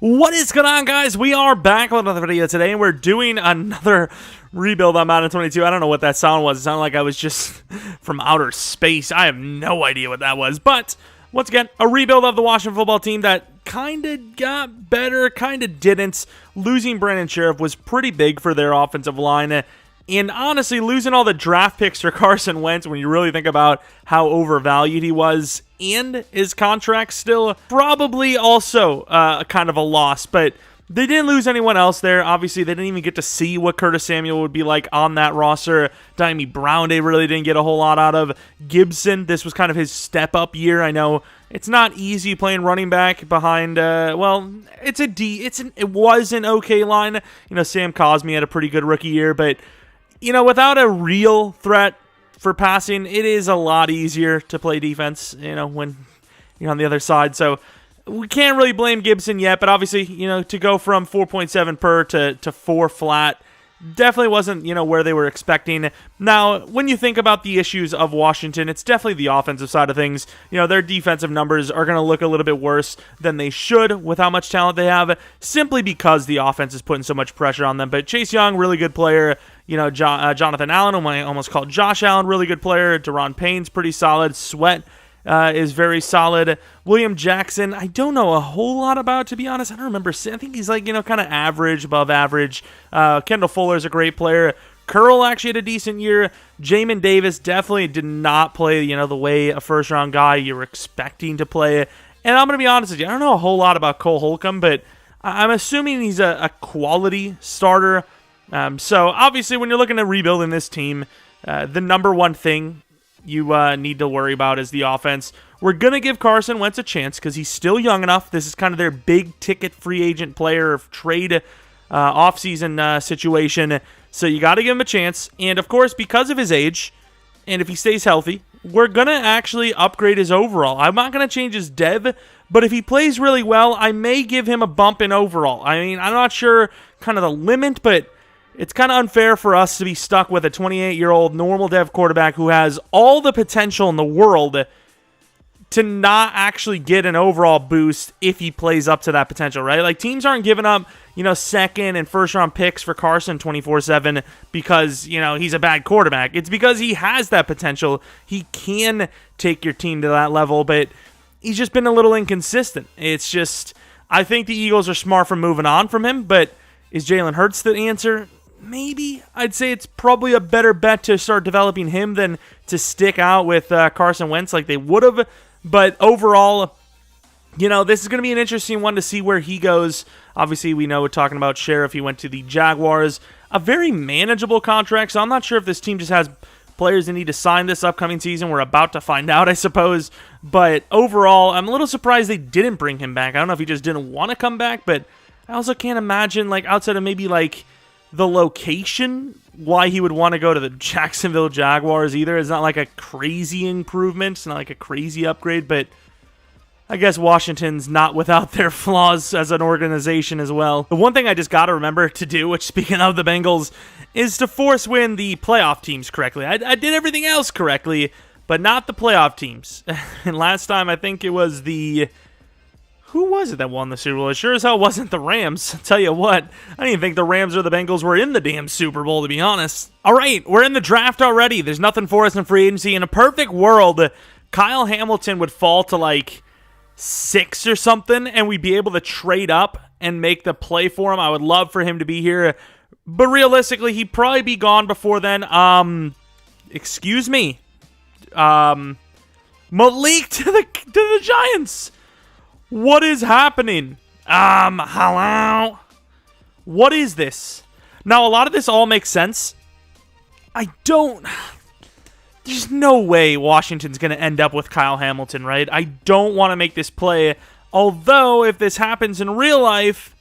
What is going on, guys? We are back with another video today, and we're doing another rebuild on Madden 22. I don't know what that sound was. It sounded like I was just from outer space. I have no idea what that was. But, once again, a rebuild of the Washington football team that kind of got better, kind of didn't. Losing Brandon Sheriff was pretty big for their offensive line. And honestly, losing all the draft picks for Carson Wentz, when you really think about how overvalued he was, and his contract still, probably also kind of a loss. But they didn't lose anyone else there. Obviously, they didn't even get to see what Curtis Samuel would be like on that roster. Diami Brown, they really didn't get a whole lot out of. Gibson, this was kind of his step-up year. I know it's not easy playing running back behind, it was an okay line. You know, Sam Cosmi had a pretty good rookie year, but without a real threat for passing, it is a lot easier to play defense, when you're on the other side. So we can't really blame Gibson yet, but obviously, to go from 4.7 per to 4 flat definitely wasn't, where they were expecting. Now, when you think about the issues of Washington, it's definitely the offensive side of things. Their defensive numbers are going to look a little bit worse than they should with how much talent they have, simply because the offense is putting so much pressure on them. But Chase Young, really good player. Jonathan Allen, whom I almost called Josh Allen, really good player. Deron Payne's pretty solid. Sweat is very solid. William Jackson, I don't know a whole lot about, to be honest. I don't remember. I think he's like, kind of average, above average. Kendall Fuller's a great player. Curl actually had a decent year. Jamin Davis definitely did not play, the way a first-round guy you were expecting to play. And I'm going to be honest with you, I don't know a whole lot about Cole Holcomb, but I'm assuming he's a quality starter. So, obviously, when you're looking at rebuilding this team, the number one thing you need to worry about is the offense. We're going to give Carson Wentz a chance because he's still young enough. This is kind of their big-ticket free agent player of trade offseason situation. So, you got to give him a chance. And, of course, because of his age, and if he stays healthy, we're going to actually upgrade his overall. I'm not going to change his dev, but if he plays really well, I may give him a bump in overall. I mean, I'm not sure kind of the limit, but it's kind of unfair for us to be stuck with a 28-year-old normal dev quarterback who has all the potential in the world to not actually get an overall boost if he plays up to that potential, right? Like, teams aren't giving up, second and first-round picks for Carson 24/7 because, he's a bad quarterback. It's because he has that potential. He can take your team to that level, but he's just been a little inconsistent. It's just, I think the Eagles are smart for moving on from him, but is Jalen Hurts the answer? Maybe. I'd say it's probably a better bet to start developing him than to stick out with Carson Wentz like they would have. But overall, this is going to be an interesting one to see where he goes. Obviously, we know we're talking about Sheriff. He went to the Jaguars. A very manageable contract, so I'm not sure if this team just has players that need to sign this upcoming season. We're about to find out, I suppose. But overall, I'm a little surprised they didn't bring him back. I don't know if he just didn't want to come back, but I also can't imagine, outside of maybe, the location, why he would want to go to the Jacksonville Jaguars either. It's not like a crazy improvement. It's not like a crazy upgrade, but I guess Washington's not without their flaws as an organization as well. The one thing I just got to remember to do, which, speaking of the Bengals, is to force win the playoff teams correctly. I did everything else correctly, but not the playoff teams. And last time, I think it was who was it that won the Super Bowl? It sure as hell wasn't the Rams. I'll tell you what, I didn't even think the Rams or the Bengals were in the damn Super Bowl, to be honest. All right, we're in the draft already. There's nothing for us in free agency. In a perfect world, Kyle Hamilton would fall to 6 or something, and we'd be able to trade up and make the play for him. I would love for him to be here. But realistically, he'd probably be gone before then. Excuse me. Malik to the Giants. What is happening? Hello? What is this? Now, a lot of this all makes sense. There's no way Washington's going to end up with Kyle Hamilton, right? I don't want to make this play. Although, if this happens in real life,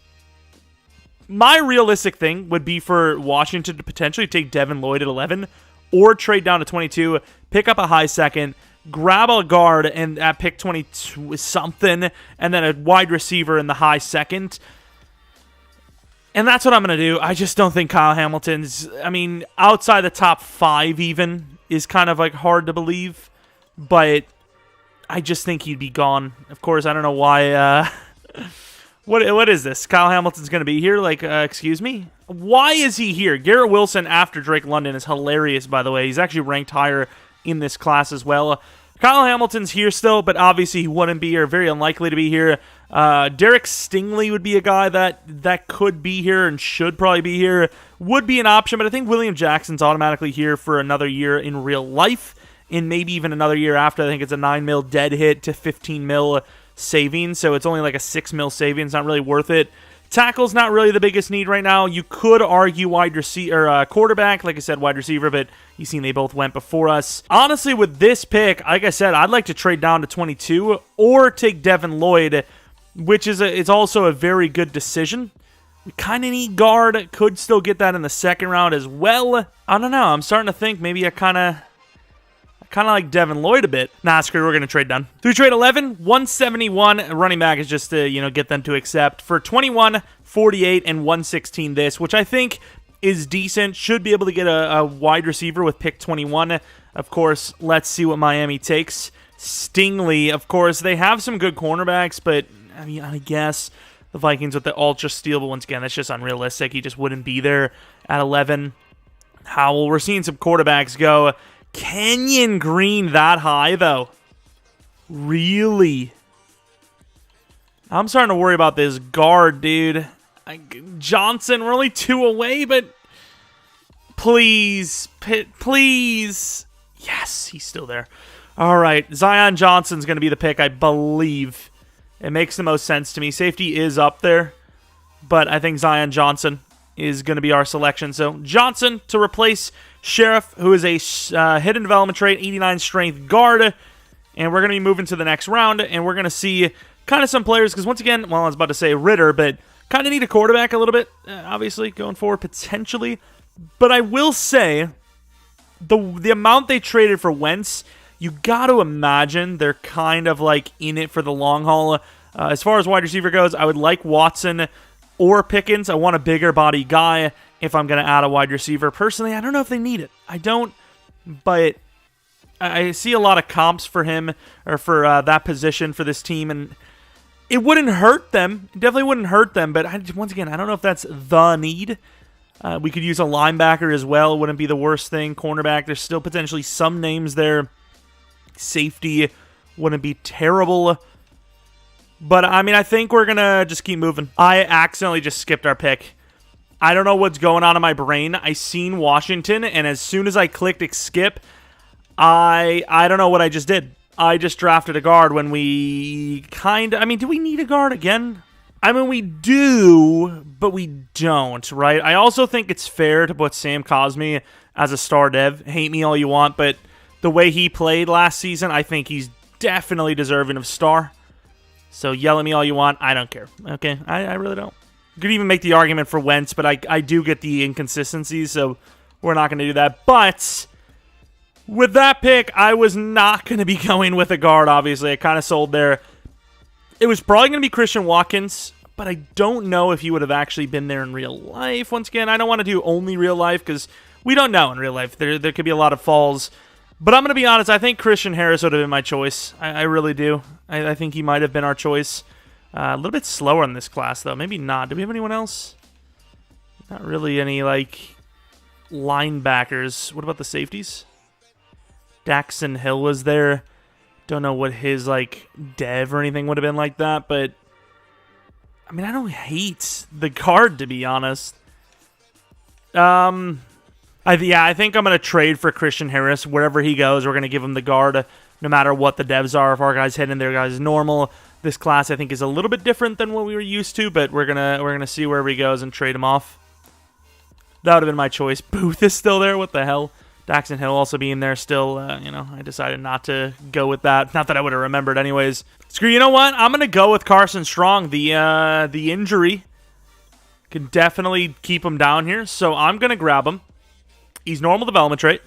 my realistic thing would be for Washington to potentially take Devin Lloyd at 11 or trade down to 22, pick up a high second, grab a guard and at pick 22 something, and then a wide receiver in the high second. And that's what I'm going to do. I just don't think Kyle Hamilton's, outside the top 5 even, is kind of hard to believe. But I just think he'd be gone. Of course, I don't know why What is this? Kyle Hamilton's going to be here? Like, excuse me? Why is he here? Garrett Wilson after Drake London is hilarious, by the way. He's actually ranked higher in this class as well. Kyle Hamilton's here still, but obviously he wouldn't be here. Very unlikely to be here. Derek Stingley would be a guy that could be here and should probably be here. Would be an option, but I think William Jackson's automatically here for another year in real life, and maybe even another year after. I think it's a 9 mil dead hit to 15 mil savings, so it's only like a 6 mil savings. Not really worth it. Tackle's not really the biggest need right now. You could argue wide receiver or quarterback, like I said, wide receiver, but you've seen they both went before us. Honestly, with this pick, like I said, I'd like to trade down to 22 or take Devin Lloyd, which is it's also a very good decision. We kind of need guard. Could still get that in the second round as well. I don't know. I'm starting to think maybe I kind of like Devin Lloyd a bit. Nah, screw it, we're going to trade down. Through trade 11, 171. Running back is just to, get them to accept. For 21, 48, and 116 this, which I think is decent. Should be able to get a wide receiver with pick 21. Of course, let's see what Miami takes. Stingley, of course, they have some good cornerbacks, but I mean, I guess the Vikings with the ultra steal, but once again, that's just unrealistic. He just wouldn't be there at 11. Howell, we're seeing some quarterbacks go. Kenyon Green that high, though? Really? I'm starting to worry about this guard, dude. Johnson, we're only 2 away, but please, please. Yes, he's still there. All right, Zion Johnson's going to be the pick, I believe. It makes the most sense to me. Safety is up there, but I think Zion Johnson is going to be our selection. So Johnson to replace Sheriff, who is a hidden development trait, 89 strength guard. And we're going to be moving to the next round, and we're going to see kind of some players, because once again, well, I was about to say Ritter, but kind of need a quarterback a little bit, obviously, going forward, potentially. But I will say, the amount they traded for Wentz, you got to imagine they're kind of like in it for the long haul. As far as wide receiver goes, I would like Watson or Pickens. I want a bigger body guy if I'm going to add a wide receiver. Personally, I don't know if they need it. I don't, but I see a lot of comps for him or for that position for this team, and it wouldn't hurt them. It definitely wouldn't hurt them, but once again, I don't know if that's the need. We could use a linebacker as well. It wouldn't be the worst thing. Cornerback, there's still potentially some names there. Safety wouldn't be terrible. But, I mean, I think we're going to just keep moving. I accidentally just skipped our pick. I don't know what's going on in my brain. I seen Washington, and as soon as I clicked skip, I don't know what I just did. I just drafted a guard when we kind of... I mean, do we need a guard again? I mean, we do, but we don't, right? I also think it's fair to put Sam Cosmi as a star dev. Hate me all you want, but the way he played last season, I think he's definitely deserving of star. So yell at me all you want. I don't care. Okay? I really don't. You could even make the argument for Wentz, but I do get the inconsistencies, so we're not going to do that. But with that pick, I was not going to be going with a guard, obviously. I kind of sold there. It was probably going to be Christian Watkins, but I don't know if he would have actually been there in real life. Once again, I don't want to do only real life because we don't know in real life. There could be a lot of falls. But I'm going to be honest, I think Christian Harris would have been my choice. I really do. I think he might have been our choice. A little bit slower in this class, though. Maybe not. Do we have anyone else? Not really any, like, linebackers. What about the safeties? Daxon Hill was there. Don't know what his, like, dev or anything would have been like that, but I mean, I don't hate the card, to be honest. I think I'm going to trade for Christian Harris. Wherever he goes, we're going to give him the guard, no matter what the devs are. If our guy's hitting, their guy's normal. This class, I think, is a little bit different than what we were used to, but we're gonna see wherever he goes and trade him off. That would have been my choice. Booth is still there. What the hell? Daxon Hill also being there still. I decided not to go with that. Not that I would have remembered anyways. Screw, you know what? I'm going to go with Carson Strong. The injury can definitely keep him down here, so I'm going to grab him. He's normal development trait.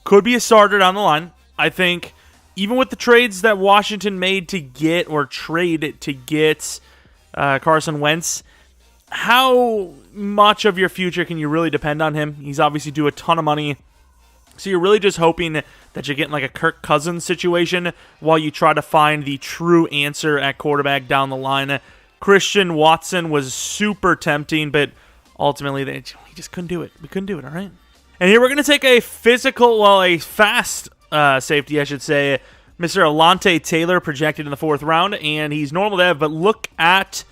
Could be a starter down the line. I think even with the trades that Washington made to get or trade to get Carson Wentz, how much of your future can you really depend on him? He's obviously due a ton of money. So you're really just hoping that you're getting like a Kirk Cousins situation while you try to find the true answer at quarterback down the line. Christian Watson was super tempting, but ultimately we just couldn't do it. We couldn't do it, all right? And here we're going to take a fast safety, I should say, Mr. Alontae Taylor, projected in the 4th round, and he's normal dev, but look at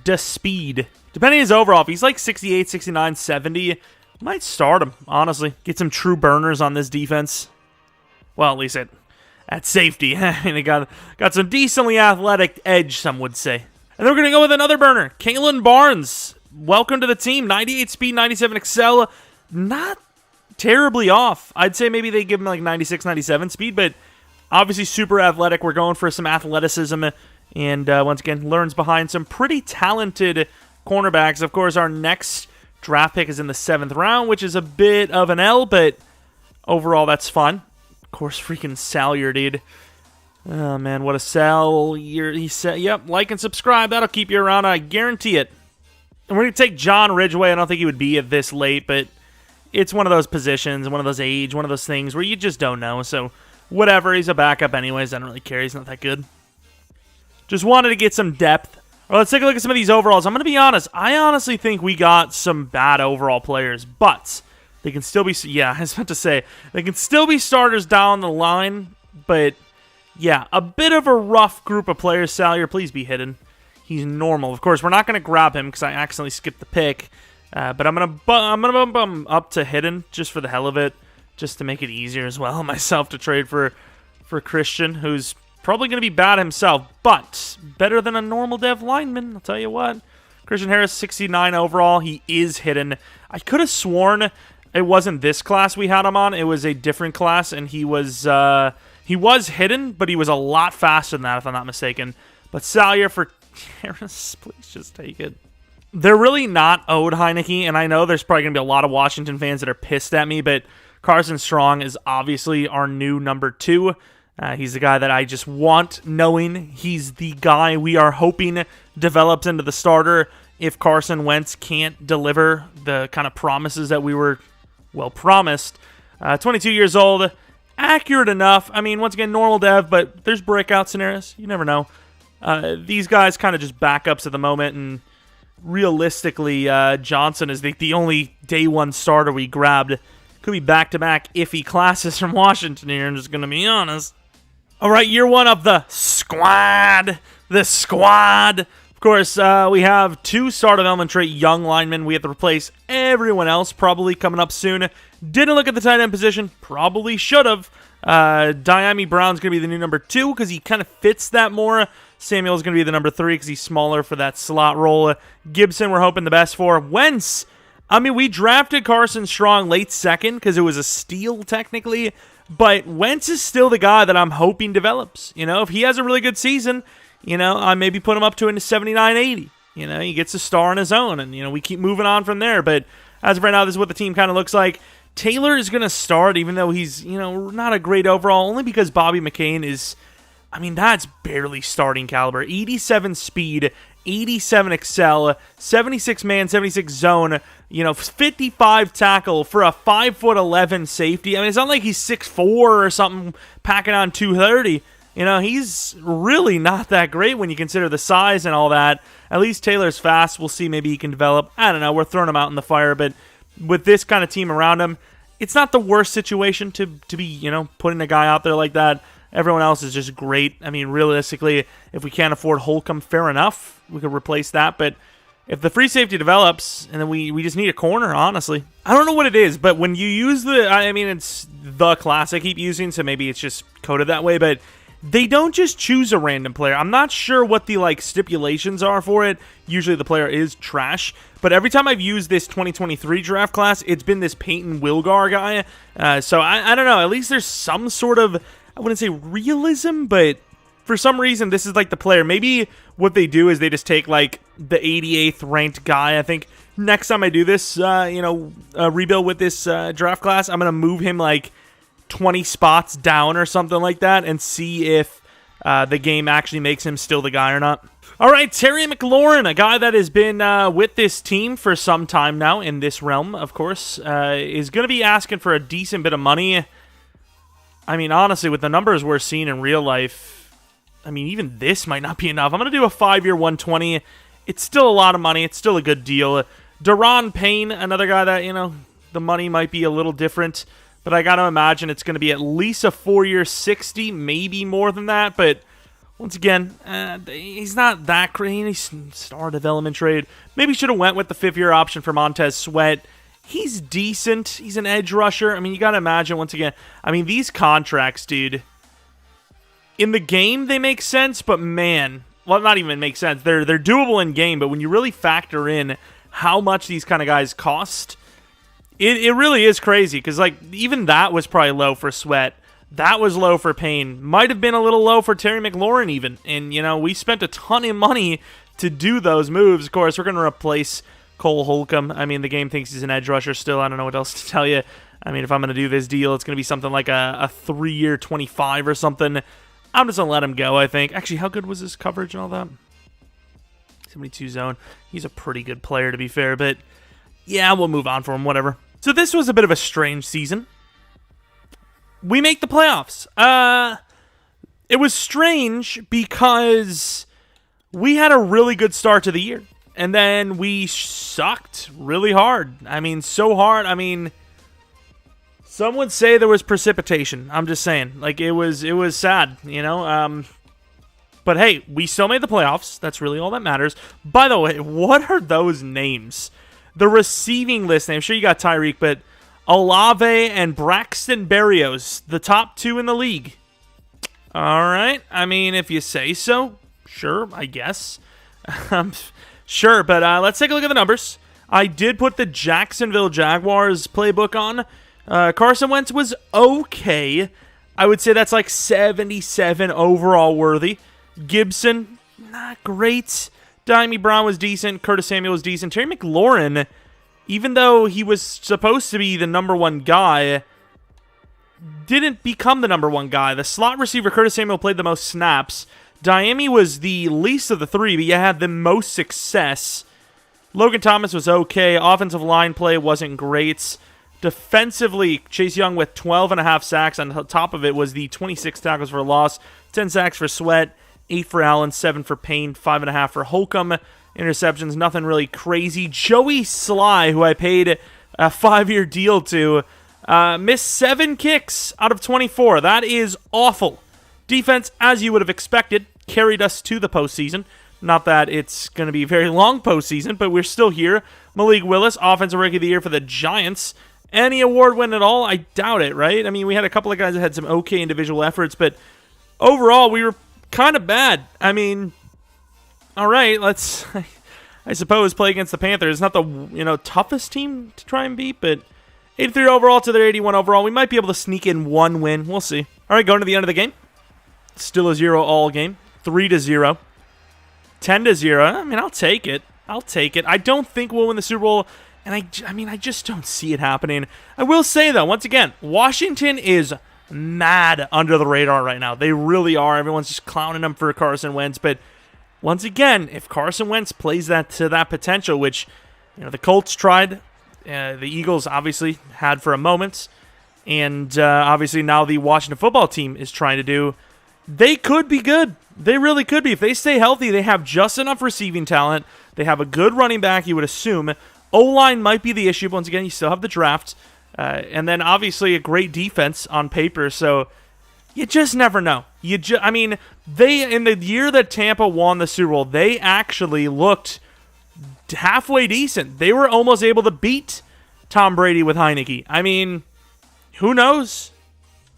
the speed. Depending on his overall, if he's like 68, 69, 70, might start him, honestly. Get some true burners on this defense. Well, at least at safety. I mean, they got some decently athletic edge, some would say. And then we're going to go with another burner, Kalen Barnes. Welcome to the team. 98 speed, 97 excel. Not terribly off. I'd say maybe they give him like 96, 97 speed, but obviously super athletic. We're going for some athleticism, and once again, learns behind some pretty talented cornerbacks. Of course, our next draft pick is in the 7th round, which is a bit of an L, but overall, that's fun. Of course, freaking Salyer, dude. Oh, man, what a sell. He said, yep, like and subscribe. That'll keep you around. I guarantee it. And we're going to take John Ridgeway. I don't think he would be at this late, but it's one of those positions, one of those age, one of those things where you just don't know. So, whatever. He's a backup anyways. I don't really care. He's not that good. Just wanted to get some depth. Well, let's take a look at some of these overalls. I'm going to be honest. I honestly think we got some bad overall players, but they can still be, yeah, I was about to say, they can still be starters down the line, but yeah, a bit of a rough group of players. Salyer, please be hidden. He's normal. Of course, we're not going to grab him because I accidentally skipped the pick, but I'm gonna bump him up to hidden just for the hell of it, just to make it easier as well myself to trade for Christian, who's probably going to be bad himself, but better than a normal dev lineman, I'll tell you what. Christian Harris, 69 overall. He is hidden. I could have sworn it wasn't this class we had him on. It was a different class, and he was hidden, but he was a lot faster than that, if I'm not mistaken. But Salyer for Harris, please just take it. They're really not owed Heineke, and I know there's probably going to be a lot of Washington fans that are pissed at me, but Carson Strong is obviously our new number 2. He's the guy that I just want, knowing he's the guy we are hoping develops into the starter if Carson Wentz can't deliver the kind of promises that we were, well, promised. 22 years old, accurate enough. I mean, once again, normal dev, but there's breakout scenarios. You never know. These guys kind of just backups at the moment, and realistically, Johnson is the only day 1 starter we grabbed. Could be back-to-back iffy classes from Washington here, I'm just going to be honest. All right, year 1 of the squad. The squad. Of course, we have 2 start development trait young linemen. We have to replace everyone else, probably coming up soon. Didn't look at the tight end position. Probably should have. Diami Brown's going to be the new number 2 because he kind of fits that more. Samuel's going to be the number 3 because he's smaller for that slot role. Gibson, we're hoping the best for. Wentz, I mean, we drafted Carson Strong late 2nd because it was a steal technically, but Wentz is still the guy that I'm hoping develops. You know, if he has a really good season, you know, I maybe put him up to into 79, 80. You know, he gets a star on his own, and, you know, we keep moving on from there. But as of right now, this is what the team kind of looks like. Taylor is going to start, even though he's, you know, not a great overall, only because Bobby McCain is, I mean, that's barely starting caliber. 87 speed, 87 excel, 76 man, 76 zone, you know, 55 tackle for a 5'11" safety. I mean, it's not like he's 6'4" or something packing on 230. You know, he's really not that great when you consider the size and all that. At least Taylor's fast. We'll see, maybe he can develop. I don't know, we're throwing him out in the fire, but with this kind of team around him, it's not the worst situation to be, you know, putting a guy out there like that. Everyone else is just great. I mean, realistically, if we can't afford Holcomb, fair enough. We could replace that. But if the free safety develops, and then we just need a corner, honestly. I don't know what it is, but when you use I mean, it's the class I keep using, so maybe it's just coded that way, but they don't just choose a random player. I'm not sure what the, like, stipulations are for it. Usually the player is trash. But every time I've used this 2023 draft class, it's been this Peyton Wilgar guy. So I don't know. At least there's some sort of, I wouldn't say realism, but for some reason, this is like the player. Maybe what they do is they just take like the 88th ranked guy. I think next time I do this, rebuild with this draft class, I'm going to move him like 20 spots down or something like that and see if the game actually makes him still the guy or not. All right, Terry McLaurin, a guy that has been with this team for some time now in this realm, of course, is going to be asking for a decent bit of money. I mean, honestly, with the numbers we're seeing in real life, I mean, even this might not be enough. I'm going to do a 5-year 120 it's still a lot of money. It's still a good deal. Daron Payne, another guy that, the money might be a little different, but I got to imagine it's going to be at least a 4-year 60, maybe more than that. But once again, he's not that crazy. Star development trade. Maybe should have went with the 5th-year option for Montez Sweat. He's decent. He's an edge rusher. I mean, you got to imagine, once again, these contracts, dude, in the game, they make sense, but man, well, not even make sense. They're doable in game, but when you really factor in how much these kind of guys cost, it really is crazy, because even that was probably low for Sweat. That was low for Payne. Might have been a little low for Terry McLaurin even. And, we spent a ton of money to do those moves. Of course, we're going to replace Cole Holcomb. The game thinks he's an edge rusher still. I don't know what else to tell you. If I'm going to do this deal, it's going to be something like a 3-year 25 or something. I'm just going to let him go, I think. Actually, how good was his coverage and all that? 72 zone. He's a pretty good player, to be fair. But, yeah, we'll move on for him. Whatever. So this was a bit of a strange season. We make the playoffs. It was strange because we had a really good start to the year. And then we sucked really hard. So hard. Some would say there was precipitation. I'm just saying. It was sad, But hey, we still made the playoffs. That's really all that matters. By the way, what are those names? The receiving list name. Sure, you got Tyreek, but Olave and Braxton Berrios, the top 2 in the league. All right. If you say so, sure, I guess. Sure, but let's take a look at the numbers. I did put the Jacksonville Jaguars playbook on. Carson Wentz was okay. I would say that's 77 overall worthy. Gibson, not great. Dimey Brown was decent. Curtis Samuel was decent. Terry McLaurin, even though he was supposed to be the number 1 guy, didn't become the number 1 guy. The slot receiver, Curtis Samuel, played the most snaps. Diami was the least of the 3, but had the most success. Logan Thomas was okay. Offensive line play wasn't great. Defensively, Chase Young with 12.5 sacks. On top of it was the 26 tackles for loss, 10 sacks for Sweat, 8 for Allen, 7 for Payne, 5.5 for Holcomb. Interceptions, nothing really crazy. Joey Sly, who I paid a 5-year deal to, missed 7 kicks out of 24. That is awful. Defense, as you would have expected, carried us to the postseason. Not that it's going to be a very long postseason, but we're still here. Malik Willis, Offensive Rookie of the Year for the Giants. Any award win at all? I doubt it, right? We had a couple of guys that had some okay individual efforts, but overall, we were kind of bad. All right, let's, I suppose, play against the Panthers. Not the toughest team to try and beat, but 83 overall to their 81 overall. We might be able to sneak in 1 win. We'll see. All right, going to the end of the game. Still a 0-all game. 3-0. 10-0. I'll take it. I don't think we'll win the Super Bowl, and I just don't see it happening. I will say, though, once again, Washington is mad under the radar right now. They really are. Everyone's just clowning them for Carson Wentz, but once again, if Carson Wentz plays that to that potential, which the Colts tried, the Eagles obviously had for a moment, and obviously now the Washington football team is trying to do, they could be good. They really could be. If they stay healthy, they have just enough receiving talent. They have a good running back, you would assume. O-line might be the issue, but once again, you still have the draft. And then obviously a great defense on paper, so you just never know. They, in the year that Tampa won the Super Bowl, they actually looked halfway decent. They were almost able to beat Tom Brady with Heineke. Who knows?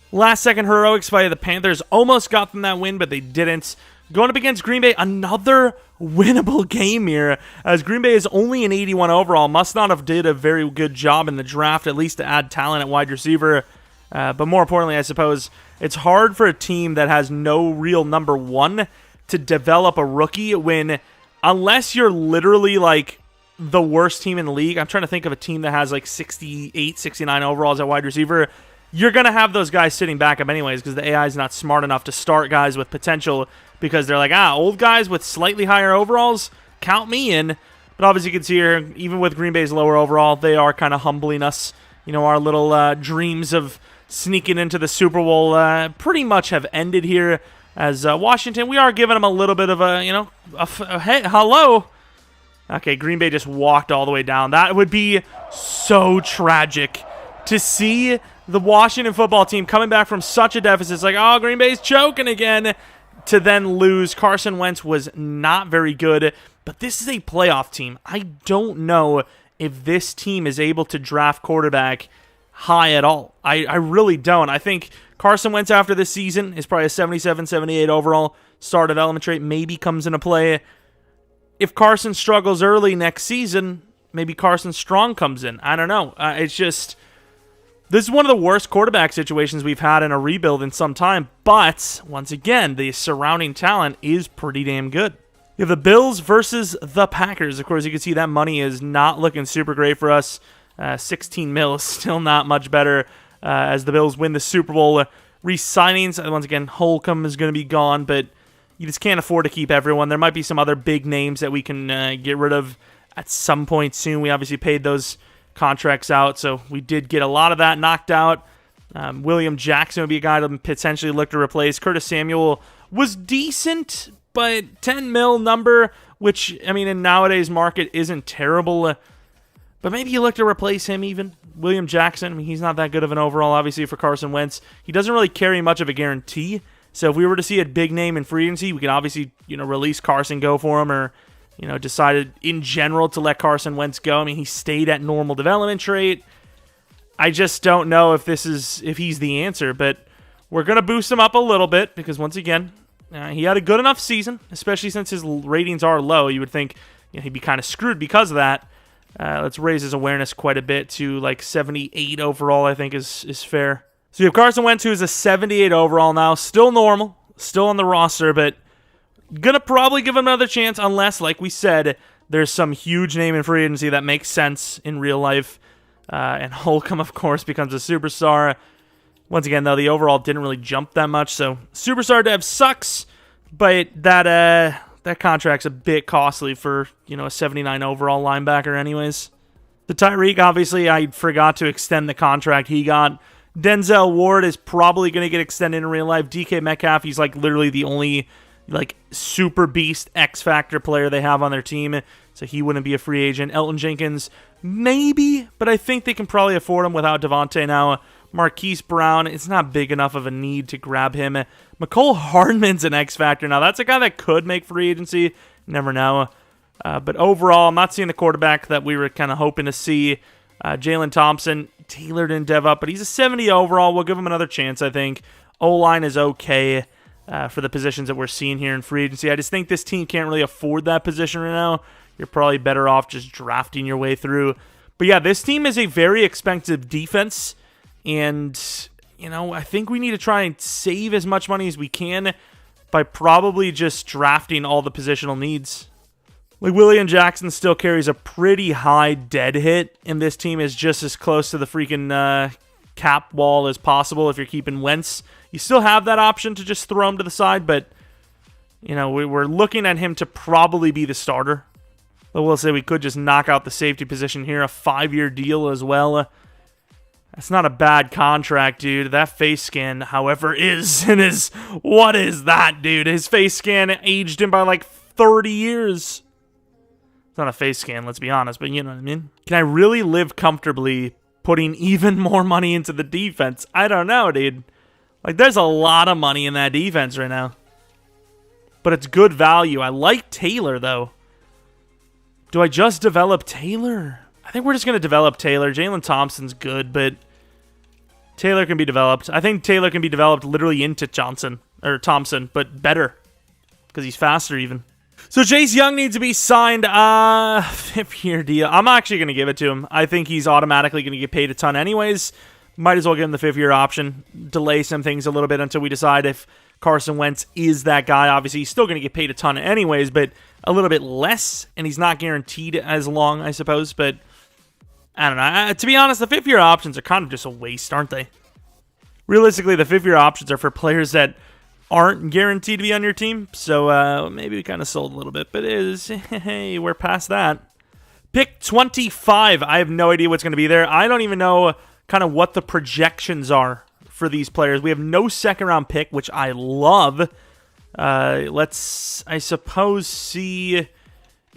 Last second heroics by the Panthers almost got them that win, but they didn't. Going up against Green Bay, another winnable game here, as Green Bay is only an 81 overall. Must not have did a very good job in the draft, at least to add talent at wide receiver. But more importantly, I suppose, it's hard for a team that has no real number 1 to develop a rookie when, unless you're literally the worst team in the league, I'm trying to think of a team that has 68, 69 overalls at wide receiver, you're going to have those guys sitting back up anyways because the AI is not smart enough to start guys with potential because they're old guys with slightly higher overalls, count me in. But obviously you can see here, even with Green Bay's lower overall, they are kind of humbling us. Our little dreams of sneaking into the Super Bowl pretty much have ended here as Washington. We are giving them a little bit of hey, hello. Okay, Green Bay just walked all the way down. That would be so tragic to see the Washington football team coming back from such a deficit. It's like, oh, Green Bay's choking again, to then lose. Carson Wentz was not very good, but this is a playoff team. I don't know if this team is able to draft quarterback high at all. I really don't. I think Carson Wentz after this season is probably a 77, 78 overall. Star development trait maybe comes into play. If Carson struggles early next season, maybe Carson Strong comes in. I don't know. It's just, this is one of the worst quarterback situations we've had in a rebuild in some time. But, once again, the surrounding talent is pretty damn good. You have the Bills versus the Packers. Of course, you can see that money is not looking super great for us. 16 mil is still not much better as the Bills win the Super Bowl. Re-signings, once again, Holcomb is going to be gone, but you just can't afford to keep everyone. There might be some other big names that we can get rid of at some point soon. We obviously paid those contracts out, so we did get a lot of that knocked out. William Jackson would be a guy to potentially look to replace. Curtis Samuel was decent, but 10 mil number, which, I mean, in nowadays market isn't terrible. But maybe you look to replace him even. William Jackson, I mean, he's not that good of an overall, obviously, for Carson Wentz. He doesn't really carry much of a guarantee. So if we were to see a big name in free agency, we could obviously, release Carson, go for him, or, decided in general to let Carson Wentz go. I mean, he stayed at normal development trait. I just don't know if he's the answer, but we're going to boost him up a little bit because, once again, he had a good enough season, especially since his ratings are low. You would think he'd be kind of screwed because of that. Let's raise his awareness quite a bit to like 78 overall, I think is fair. So you have Carson Wentz, who is a 78 overall now, still normal, still on the roster, but gonna probably give him another chance unless, like we said, there's some huge name in free agency that makes sense in real life. And Holcomb, of course, becomes a superstar. Once again, though, the overall didn't really jump that much, so superstar dev sucks, but that contract's a bit costly for, a 79 overall linebacker anyways. The Tyreek, obviously, I forgot to extend the contract he got. Denzel Ward is probably going to get extended in real life. DK Metcalf, he's like literally the only super beast X-Factor player they have on their team, so he wouldn't be a free agent. Elton Jenkins, maybe, but I think they can probably afford him without Devontae now. Marquise Brown, it's not big enough of a need to grab him. McCole Hardman's an X-Factor now. That's a guy that could make free agency. Never know. But overall, I'm not seeing the quarterback that we were kind of hoping to see. Jalen Thompson, Taylor didn't dev up, but he's a 70 overall. We'll give him another chance, I think. O-line is okay for the positions that we're seeing here in free agency. I just think this team can't really afford that position right now. You're probably better off just drafting your way through. But yeah, this team is a very expensive defense. And, I think we need to try and save as much money as we can by probably just drafting all the positional needs. Like, William Jackson still carries a pretty high dead hit, and this team is just as close to the freaking cap wall as possible if you're keeping Wentz. You still have that option to just throw him to the side, but, we're looking at him to probably be the starter. But we'll say we could just knock out the safety position here, a 5-year deal as well. That's not a bad contract, dude. That face scan, however, what is that, dude? His face scan aged him by like 30 years. It's not a face scan, let's be honest, but you know what I mean? Can I really live comfortably putting even more money into the defense? I don't know, dude. Like, there's a lot of money in that defense right now. But it's good value. I like Taylor, though. Do I just develop Taylor? I think we're just going to develop Taylor. Jalen Thompson's good, but Taylor can be developed. I think Taylor can be developed literally into Thompson, but better because he's faster even. So Chase Young needs to be signed. 5-year deal. I'm actually going to give it to him. I think he's automatically going to get paid a ton anyways. Might as well give him the 5-year option. Delay some things a little bit until we decide if Carson Wentz is that guy. Obviously, he's still going to get paid a ton anyways, but a little bit less, and he's not guaranteed as long, I suppose, but I don't know. To be honest, the 5-year options are kind of just a waste, aren't they? Realistically, the 5-year options are for players that aren't guaranteed to be on your team, so maybe we kind of sold a little bit, but hey, we're past that. Pick 25. I have no idea what's going to be there. I don't even know kind of what the projections are for these players. We have no second-round pick, which I love. Let's, I suppose, see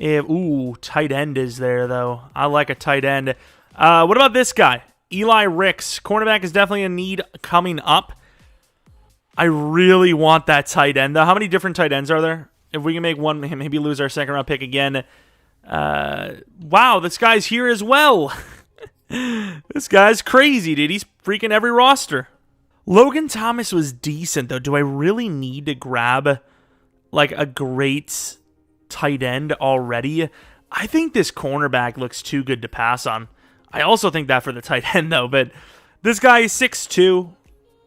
Ooh, tight end is there, though. I like a tight end. What about this guy? Eli Ricks. Cornerback is definitely a need coming up. I really want that tight end, though. How many different tight ends are there? If we can make one, maybe lose our second-round pick again. Wow, this guy's here as well. This guy's crazy, dude. He's freaking every roster. Logan Thomas was decent, though. Do I really need to grab, like, a great tight end already? I think this cornerback looks too good to pass on. I also think that for the tight end, though. But this guy is 6'2".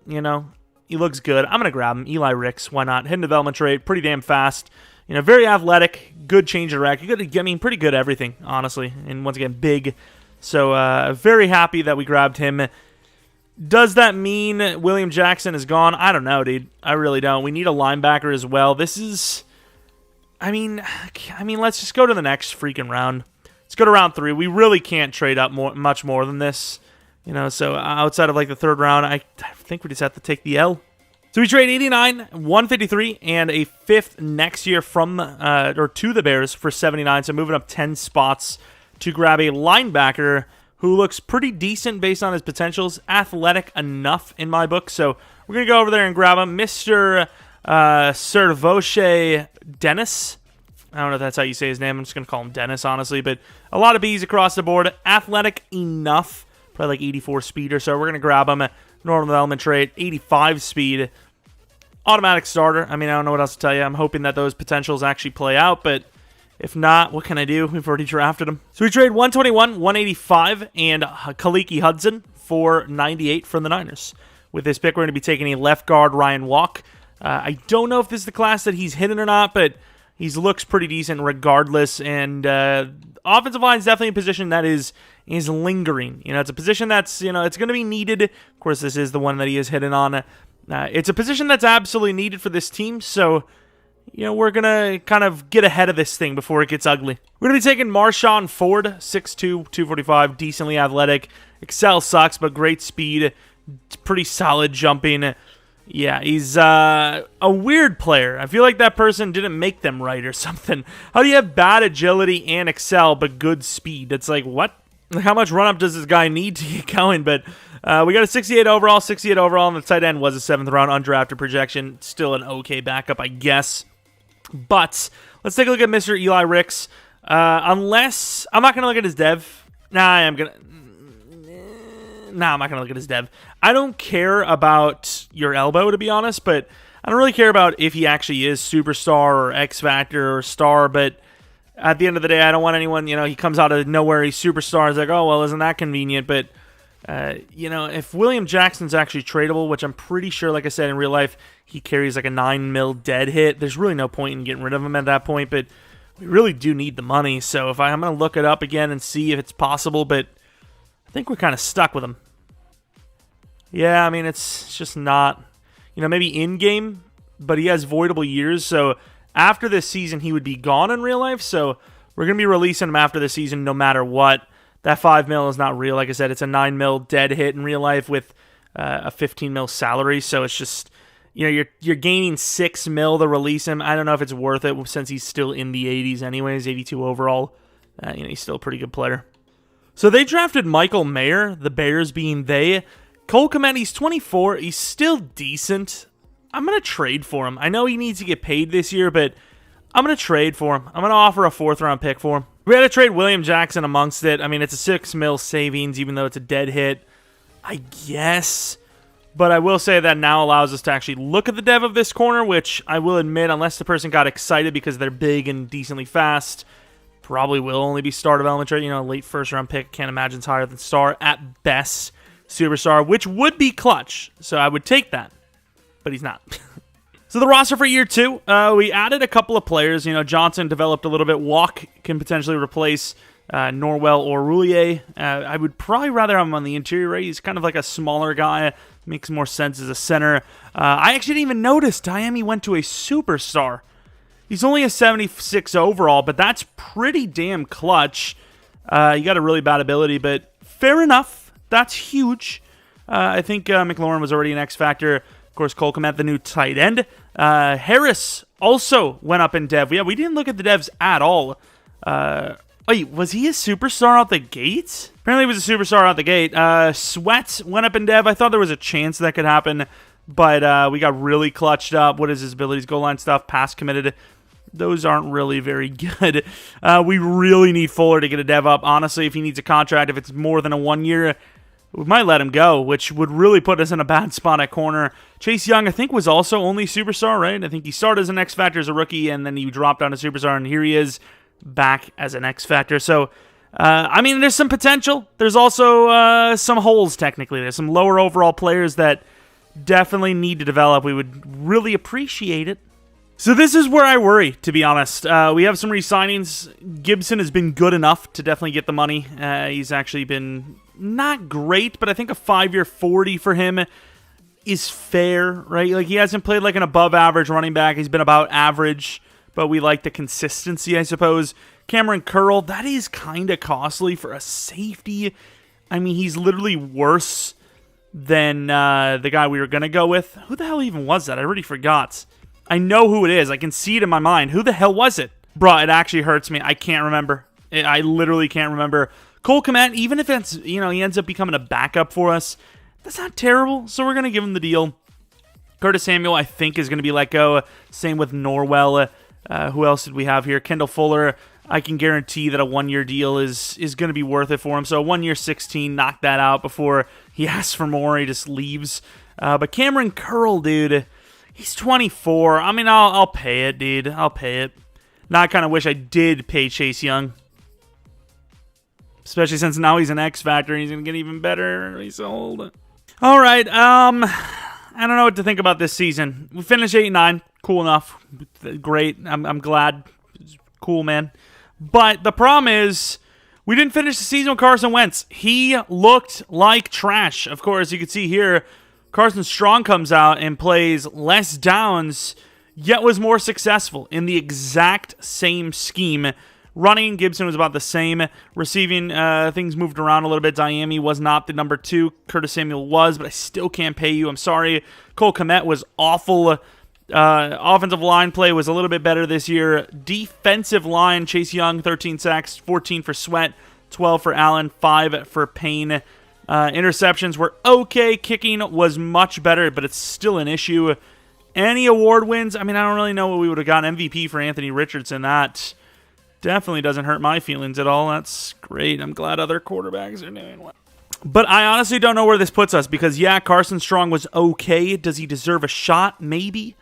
You know, he looks good. I'm going to grab him. Eli Ricks, why not? Hidden development trait, pretty damn fast. You know, very athletic, good change of rack. Pretty good at everything, honestly. And once again, big. So, very happy that we grabbed him. Does that mean William Jackson is gone? I don't know, dude. I really don't. We need a linebacker as well. This is... I mean, let's just go to the next freaking round. Let's go to round 3. We really can't trade up much more than this. You know, so outside of like the third round, I think we just have to take the L. So we trade 89, 153, and a 5th next year from to the Bears for 79. So moving up 10 spots to grab a linebacker who looks pretty decent based on his potentials. Athletic enough in my book. So we're going to go over there and grab him. Mr. Servoche Dennis. I don't know if that's how you say his name. I'm just going to call him Dennis, honestly. But a lot of B's across the board. Athletic enough. Probably like 84 speed or so. We're going to grab him. Normal development trait. 85 speed. Automatic starter. I mean, I don't know what else to tell you. I'm hoping that those potentials actually play out. But if not, what can I do? We've already drafted him. So we trade 121, 185, and Kaliki Hudson for 98 from the Niners. With this pick, we're going to be taking a left guard, Ryan Walk. I don't know if this is the class that he's hidden or not, but he looks pretty decent regardless. And offensive line is definitely a position that is lingering. You know, it's a position that's, you know, it's going to be needed. Of course, this is the one that he is hidden on. It's a position that's absolutely needed for this team. So, you know, we're going to kind of get ahead of this thing before it gets ugly. We're going to be taking Marshawn Ford, 6'2", 245, decently athletic. Excel sucks, but great speed. Pretty solid jumping. Yeah, he's a weird player. I feel like that person didn't make them right or something. How do you have bad agility and excel but good speed? It's like, what? How much run-up does this guy need to get going? But we got a 68 overall. 68 overall, and the tight end was a 7th-round undrafted projection. Still an okay backup, I guess. But let's take a look at Mr. Eli Ricks. Unless... I'm not going to look at his dev. I'm not going to look at his dev. I don't care about your elbow, to be honest, but I don't really care about if he actually is superstar or X Factor or star, but at the end of the day, I don't want anyone, you know, he comes out of nowhere, he's superstar, it's like, oh, well, isn't that convenient? But, you know, if William Jackson's actually tradable, which I'm pretty sure, like I said, in real life, he carries like a 9 mil dead hit, there's really no point in getting rid of him at that point, but we really do need the money, so I'm going to look it up again and see if it's possible, but I think we're kind of stuck with him. Yeah, I mean, it's just not, you know, maybe in-game, but he has voidable years, so after this season, he would be gone in real life, so we're going to be releasing him after the season no matter what. That 5 mil is not real. Like I said, it's a 9 mil dead hit in real life with a 15 mil salary, so it's just, you know, you're gaining 6 mil to release him. I don't know if it's worth it since he's still in the 80s anyways, 82 overall. You know, he's still a pretty good player. So they drafted Michael Mayer, the Bears being they. Cole Kmet, he's 24. He's still decent. I'm going to trade for him. I know he needs to get paid this year, but I'm going to trade for him. I'm going to offer a 4th-round pick for him. We had to trade William Jackson amongst it. I mean, it's a 6 mil savings, even though it's a dead hit, I guess. But I will say that now allows us to actually look at the dev of this corner, which I will admit, unless the person got excited because they're big and decently fast, probably will only be star development trade. You know, late 1st-round pick. Can't imagine it's higher than star at best. Superstar, which would be clutch, so I would take that, but he's not. So the roster for year 2, we added a couple of players. You know, Johnson developed a little bit. Walk can potentially replace Norwell or Roulier. I would probably rather have him on the interior right. He's kind of like a smaller guy. Makes more sense as a center. I actually didn't even notice Miami went to a superstar. He's only a 76 overall, but that's pretty damn clutch. You got a really bad ability, but fair enough. That's huge. I think McLaurin was already an X Factor. Of course, Cole Kmet, the new tight end. Harris also went up in dev. Yeah, we didn't look at the devs at all. Wait, was he a superstar out the gate? Apparently he was a superstar out the gate. Sweat went up in dev. I thought there was a chance that could happen, but we got really clutched up. What is his abilities? Goal line stuff, pass committed. Those aren't really very good. We really need Fuller to get a dev up. Honestly, if he needs a contract, if it's more than a 1 year, we might let him go, which would really put us in a bad spot at corner. Chase Young, I think, was also only superstar, right? I think he started as an X Factor as a rookie, and then he dropped down to superstar, and here he is back as an X Factor. So, I mean, there's some potential. There's also some holes, technically. There's some lower overall players that definitely need to develop. We would really appreciate it. So this is where I worry, to be honest. We have some re-signings. Gibson has been good enough to definitely get the money. He's actually been not great, but I think a 5-year 40 for him is fair, right? Like, he hasn't played like an above-average running back. He's been about average, but we like the consistency, I suppose. Cameron Curl, that is kind of costly for a safety. I mean, he's literally worse than the guy we were going to go with. Who the hell even was that? I already forgot. I know who it is. I can see it in my mind. Who the hell was it? Bruh, it actually hurts me. I can't remember. I literally can't remember. Cole Kmet, even if it's, he ends up becoming a backup for us, that's not terrible, so we're going to give him the deal. Curtis Samuel, I think, is going to be let go. Same with Norwell. Who else did we have here? Kendall Fuller. I can guarantee that a 1-year deal is going to be worth it for him. So 1 year 16, knock that out before he asks for more. He just leaves. But Cameron Curl, dude, he's 24. I mean, I'll pay it, dude. I'll pay it. Now I kind of wish I did pay Chase Young. Especially since now he's an X Factor and he's going to get even better. He's old. All right. I don't know what to think about this season. We finished 8-9. Cool enough. Great. I'm glad. Cool, man. But the problem is, we didn't finish the season with Carson Wentz. He looked like trash. Of course, you can see here, Carson Strong comes out and plays less downs, yet was more successful in the exact same scheme. Running, Gibson was about the same. Receiving, things moved around a little bit. Diami was not the number 2. Curtis Samuel was, but I still can't pay you. I'm sorry. Cole Kmet was awful. Offensive line play was a little bit better this year. Defensive line, Chase Young, 13 sacks, 14 for Sweat, 12 for Allen, 5 for Payne. Interceptions were okay. Kicking was much better, but it's still an issue. Any award wins? I mean, I don't really know what we would have gotten. MVP for Anthony Richardson. That definitely doesn't hurt my feelings at all. That's great. I'm glad other quarterbacks are doing well. But I honestly don't know where this puts us because, yeah, Carson Strong was okay. Does he deserve a shot? Maybe.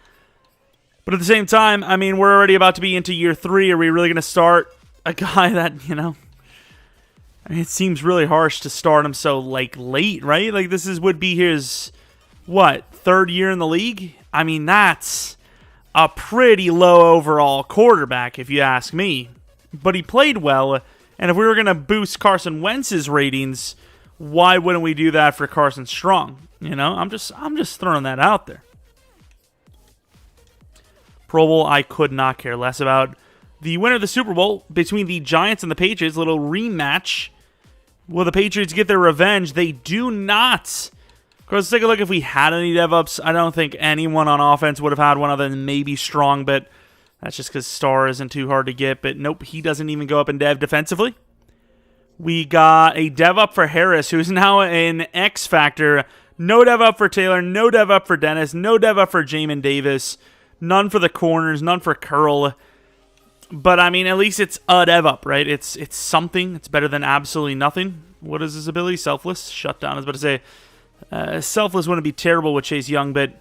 But at the same time, I mean, we're already about to be into year 3. Are we really going to start a guy that, I mean, it seems really harsh to start him so, late, right? Like, this would be his, 3rd year in the league? I mean, that's a pretty low overall quarterback, if you ask me. But he played well, and if we were going to boost Carson Wentz's ratings, why wouldn't we do that for Carson Strong? I'm just throwing that out there. Pro Bowl, I could not care less about. The winner of the Super Bowl between the Giants and the Patriots, a little rematch. Will the Patriots get their revenge? They do not. Of course, let's take a look if we had any dev-ups. I don't think anyone on offense would have had one other than maybe Strong, but that's just because Star isn't too hard to get. But nope, he doesn't even go up in dev defensively. We got a dev up for Harris, who's now an X Factor. No dev up for Taylor, no dev up for Dennis, no dev up for Jamin Davis. None for the corners, none for Curl. But, I mean, at least it's a dev up, right? It's something. It's better than absolutely nothing. What is his ability? Selfless? Shutdown. I was about to say, Selfless wouldn't be terrible with Chase Young, but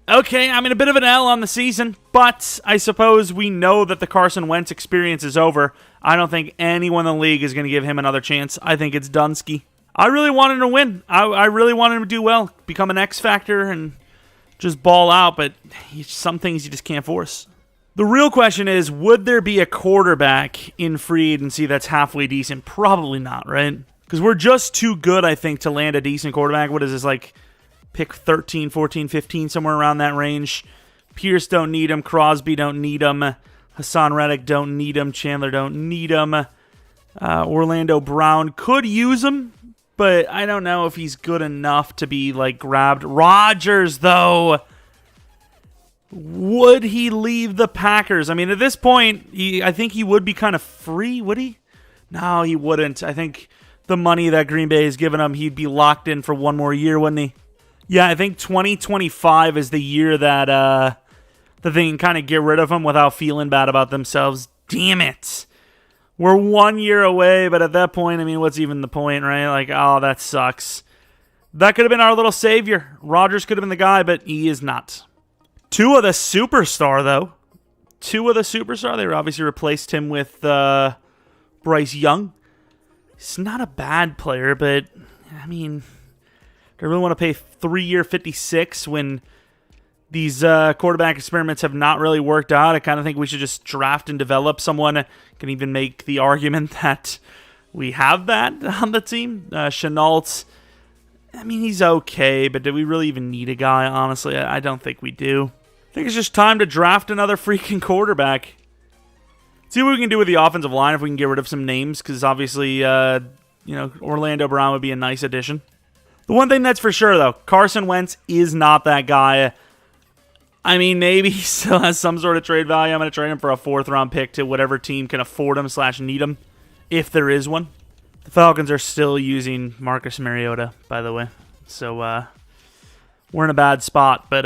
okay, I mean, a bit of an L on the season, but I suppose we know that the Carson Wentz experience is over. I don't think anyone in the league is going to give him another chance. I think it's Dunsky. I really wanted him to win. I really wanted him to do well, become an X Factor, and just ball out, but some things you just can't force. The real question is, would there be a quarterback in free agency that's halfway decent? Probably not, right? Because we're just too good, I think, to land a decent quarterback. What is this, pick 13, 14, 15, somewhere around that range? Pierce don't need him. Crosby don't need him. Hassan Reddick don't need him. Chandler don't need him. Orlando Brown could use him, but I don't know if he's good enough to be, grabbed. Rodgers, though. Would he leave the Packers? I mean, at this point, I think he would be kind of free, would he? No, he wouldn't. I think the money that Green Bay has given him, he'd be locked in for one more year, wouldn't he? Yeah, I think 2025 is the year that they can kind of get rid of him without feeling bad about themselves. Damn it. We're 1 year away, but at that point, I mean, what's even the point, right? Like, oh, that sucks. That could have been our little savior. Rodgers could have been the guy, but he is not. Tua the superstar, though. Tua the superstar. They obviously replaced him with Bryce Young. He's not a bad player, but, I mean, do I really want to pay 3-year 56 when these quarterback experiments have not really worked out? I kind of think we should just draft and develop someone. I can even make the argument that we have that on the team. Chenault, I mean, he's okay, but do we really even need a guy? Honestly, I don't think we do. I think it's just time to draft another freaking quarterback. See what we can do with the offensive line if we can get rid of some names, because obviously, Orlando Brown would be a nice addition. The one thing that's for sure, though, Carson Wentz is not that guy. I mean, maybe he still has some sort of trade value. I'm going to trade him for a 4th-round pick to whatever team can afford him / need him, if there is one. The Falcons are still using Marcus Mariota, by the way. So, we're in a bad spot, but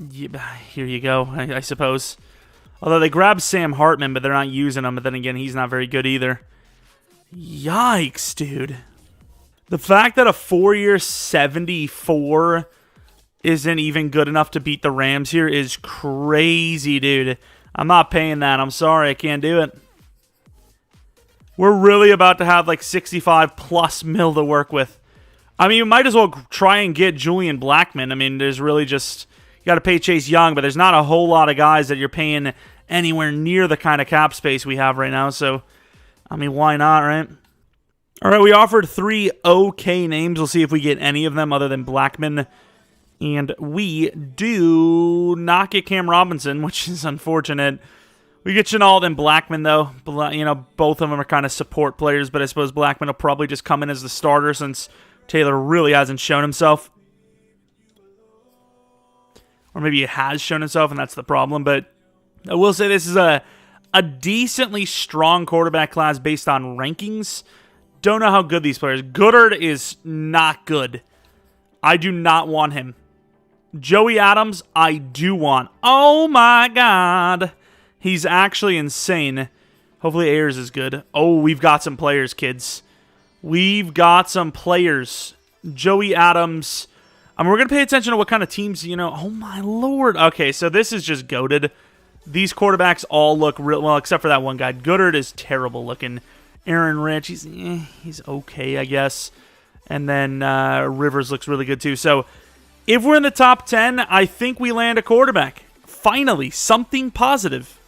yeah, here you go, I suppose. Although they grabbed Sam Hartman, but they're not using him. But then again, he's not very good either. Yikes, dude. The fact that a 4-year 74 isn't even good enough to beat the Rams here is crazy, dude. I'm not paying that. I'm sorry, I can't do it. We're really about to have like 65+ mil to work with. I mean, you might as well try and get Julian Blackmon. I mean, there's really just... You got to pay Chase Young, but there's not a whole lot of guys that you're paying anywhere near the kind of cap space we have right now. So, I mean, why not, right? All right, we offered 3 okay names. We'll see if we get any of them other than Blackmon. And we do not get Cam Robinson, which is unfortunate. We get Chenault and Blackmon, though. Both of them are kind of support players, but I suppose Blackmon will probably just come in as the starter since Taylor really hasn't shown himself. Or maybe he has shown himself, and that's the problem. But I will say this is a decently strong quarterback class based on rankings. Don't know how good these players. Goddard is not good. I do not want him. Joey Adams, I do want. Oh my God. He's actually insane. Hopefully Ayers is good. Oh, we've got some players, kids. We've got some players. Joey Adams... I mean, we're going to pay attention to what kind of teams, Oh, my Lord. Okay, so this is just goated. These quarterbacks all look real well, except for that one guy. Goddard is terrible looking. Aaron Rich, he's okay, I guess. And then Rivers looks really good, too. So, if we're in the top 10, I think we land a quarterback. Finally, something positive.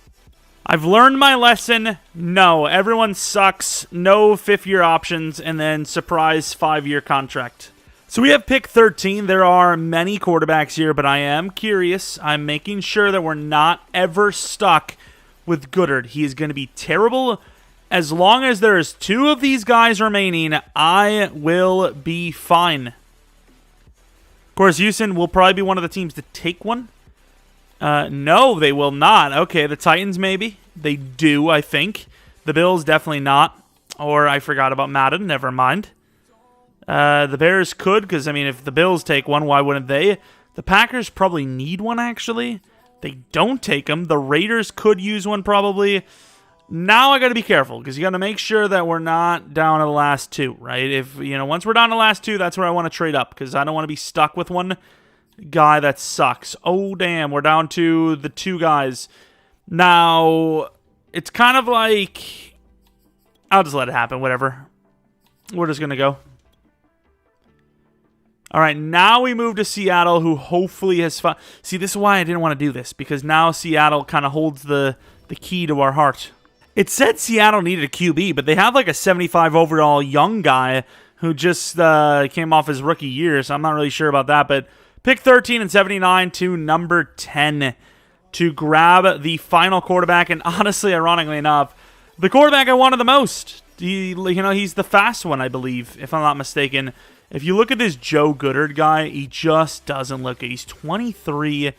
I've learned my lesson. No, everyone sucks. No 5th-year options. And then surprise 5-year contract. So we have pick 13. There are many quarterbacks here, but I am curious. I'm making sure that we're not ever stuck with Goddard. He is going to be terrible. As long as there's 2 of these guys remaining, I will be fine. Of course, Houston will probably be one of the teams to take one. No, they will not. Okay, the Titans maybe. They do, I think. The Bills definitely not. Or I forgot about Madden. Never mind. The Bears could, because, I mean, if the Bills take one, why wouldn't they? The Packers probably need one, actually. They don't take them. The Raiders could use one, probably. Now I got to be careful, because you got to make sure that we're not down to the last 2, right? If, once we're down to the last 2, that's where I want to trade up, because I don't want to be stuck with one guy that sucks. Oh, damn, we're down to the 2 guys. Now, it's kind of like... I'll just let it happen, whatever. We're just going to go. All right, now we move to Seattle, who hopefully has fun. See, this is why I didn't want to do this, because now Seattle kind of holds the key to our heart. It said Seattle needed a QB, but they have like a 75 overall young guy who just came off his rookie year, so I'm not really sure about that. But pick 13 and 79 to number 10 to grab the final quarterback. And honestly, ironically enough, the quarterback I wanted the most. He's the fast one, I believe, if I'm not mistaken. If you look at this Joe Goddard guy, he just doesn't look it. He's 23.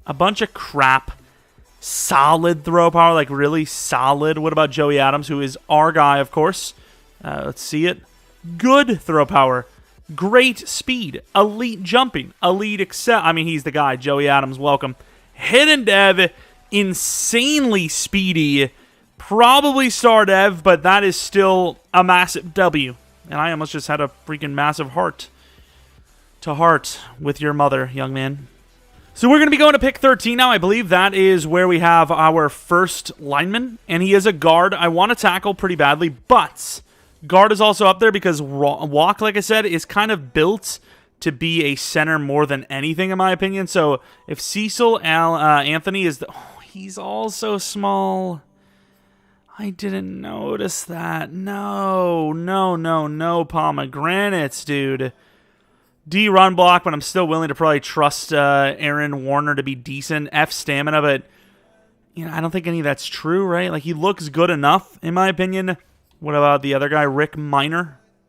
A bunch of crap. Solid throw power, like really solid. What about Joey Adams, who is our guy, of course? Let's see it. Good throw power. Great speed. Elite jumping. Elite excel. I mean, he's the guy. Joey Adams, welcome. Hidden dev. Insanely speedy. Probably star dev, but that is still a massive W. And I almost just had a freaking massive heart to heart with your mother, young man. So we're going to be going to pick 13 now. I believe that is where we have our first lineman, and he is a guard. I want to tackle pretty badly, but guard is also up there because Walk, like I said, is kind of built to be a center more than anything, in my opinion. So if Cecil Anthony is he's also small. I didn't notice that. No, pomegranates, dude. D run block, but I'm still willing to probably trust Aaron Warner to be decent. F stamina, but I don't think any of that's true, right? Like, he looks good enough, in my opinion. What about the other guy,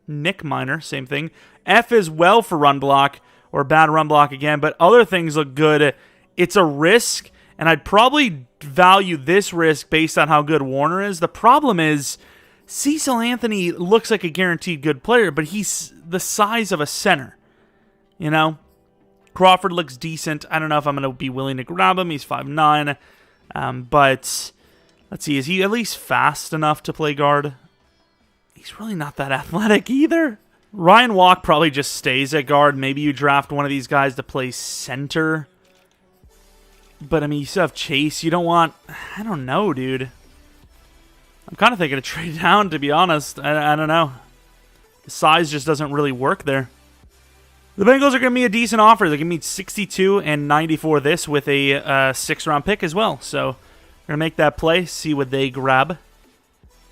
Nick Miner, same thing. F is well for run block, or bad run block again, but other things look good. It's a risk, and I'd probably value this risk based on how good Warner is. The problem is, Cecil Anthony looks like a guaranteed good player, but he's the size of a center. Crawford looks decent. I don't know if I'm going to be willing to grab him. He's 5'9". But let's see. Is he at least fast enough to play guard? He's really not that athletic either. Ryan Walk probably just stays at guard. Maybe you draft one of these guys to play center. But, I mean, you still have Chase. You don't want... I don't know, dude. I'm kind of thinking of trade down, to be honest. I don't know. The size just doesn't really work there. The Bengals are going to be a decent offer. They're going to be 62 and 94 this with a 6th-round pick as well. So we're going to make that play, see what they grab.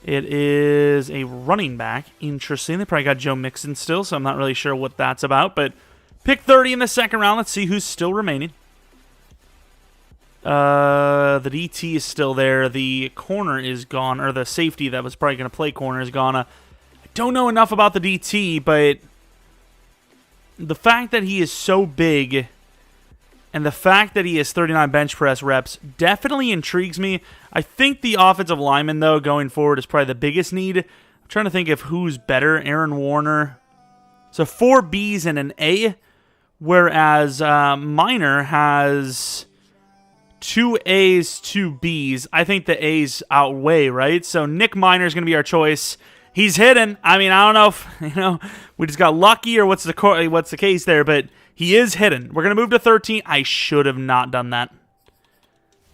It is a running back. Interesting. They probably got Joe Mixon still, so I'm not really sure what that's about. But pick 30 in the 2nd round. Let's see who's still remaining. The DT is still there. The corner is gone, or the safety that was probably going to play corner is gone. I don't know enough about the DT, but... the fact that he is so big and the fact that he has 39 bench press reps definitely intrigues me. I think the offensive lineman, though, going forward is probably the biggest need. I'm trying to think of who's better. Aaron Warner. So 4 Bs and an A, whereas Miner has 2 As, 2 Bs. I think the As outweigh, right? So Nick Miner is going to be our choice. He's hidden. I mean, I don't know if, we just got lucky or what's the case there, but he is hidden. We're going to move to 13. I should have not done that.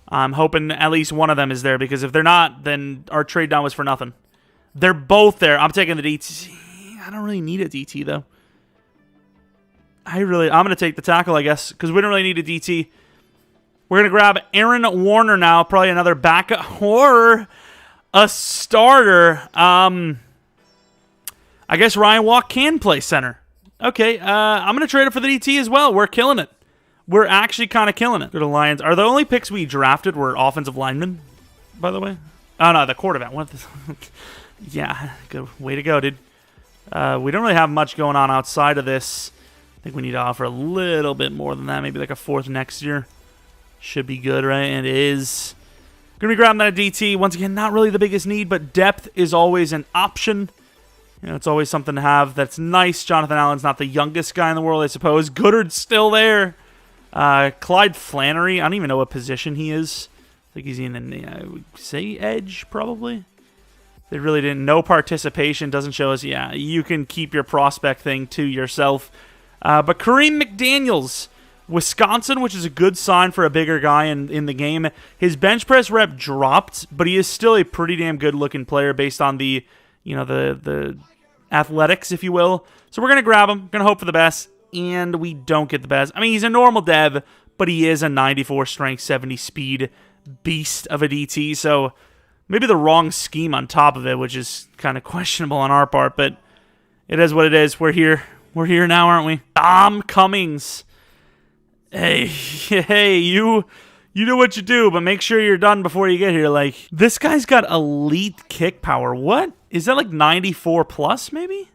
I'm hoping at least one of them is there, because if they're not, then our trade down was for nothing. They're both there. I'm taking the DT. I don't really need a DT, though. I'm going to take the tackle, I guess, because we don't really need a DT. We're going to grab Aaron Warner now, probably another backup or a starter. I guess Ryan Walk can play center. Okay, I'm going to trade it for the DT as well. We're killing it. We're actually kind of killing it. Go to Lions. Are the only picks we drafted were offensive linemen, by the way? Oh, no, the quarterback. What? Yeah, good way to go, dude. We don't really have much going on outside of this. I think we need to offer a little bit more than that. Maybe like a 4th next year. Should be good, right? And it is. Going to be grabbing that DT. Once again, not really the biggest need, but depth is always an option. It's always something to have. That's nice. Jonathan Allen's not the youngest guy in the world, I suppose. Goodard's still there. Clyde Flannery. I don't even know what position he is. I think he's in I would say edge, probably. They really didn't. No participation. Doesn't show us. Yeah, you can keep your prospect thing to yourself. But Kareem McDaniels, Wisconsin, which is a good sign for a bigger guy in the game. His bench press rep dropped, but he is still a pretty damn good-looking player based on the athletics, if you will. So we're going to grab him, going to hope for the best, and we don't get the best. I mean, he's a normal dev, but he is a 94 strength, 70 speed beast of a DT, so maybe the wrong scheme on top of it, which is kind of questionable on our part, but it is what it is. We're here. We're here now, aren't we? Dom Cummings. Hey, you do what you do, but make sure you're done before you get here. Like, this guy's got elite kick power. What? Is that like 94 plus, maybe?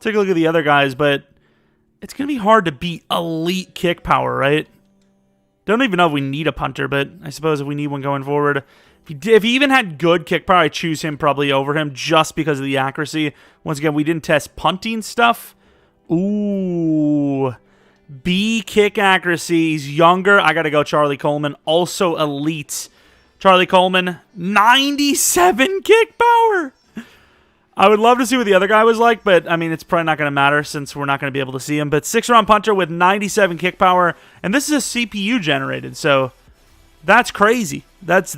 Take a look at the other guys, but it's going to be hard to beat elite kick power, right? Don't even know if we need a punter, but I suppose if we need one going forward. If he even had good kick power, I'd choose him probably over him just because of the accuracy. Once again, we didn't test punting stuff. Ooh. B kick accuracy. He's younger. I got to go Charlie Coleman. Also elite. Charlie Coleman, 97 kick power. I would love to see what the other guy was like, but, I mean, it's probably not going to matter since we're not going to be able to see him. But 6-round punter with 97 kick power, and this is a CPU generated, so that's crazy. That's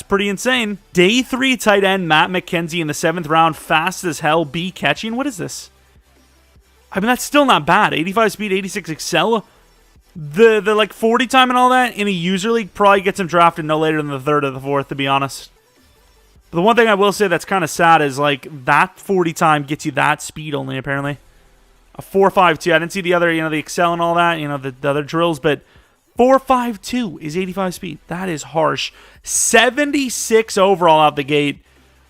pretty insane. Day 3 tight end Matt McKenzie in the 7th round, fast as hell, B catching. What is this? I mean, that's still not bad. 85 speed, 86 excel. The like 40 time and all that in a user league probably gets him drafted no later than the 3rd or the 4th, to be honest. But the one thing I will say that's kind of sad is like that 40 time gets you that speed only, apparently. A 4.52. I didn't see the other, the excel and all that, the other drills, but 4.52 is 85 speed. That is harsh. 76 overall out the gate.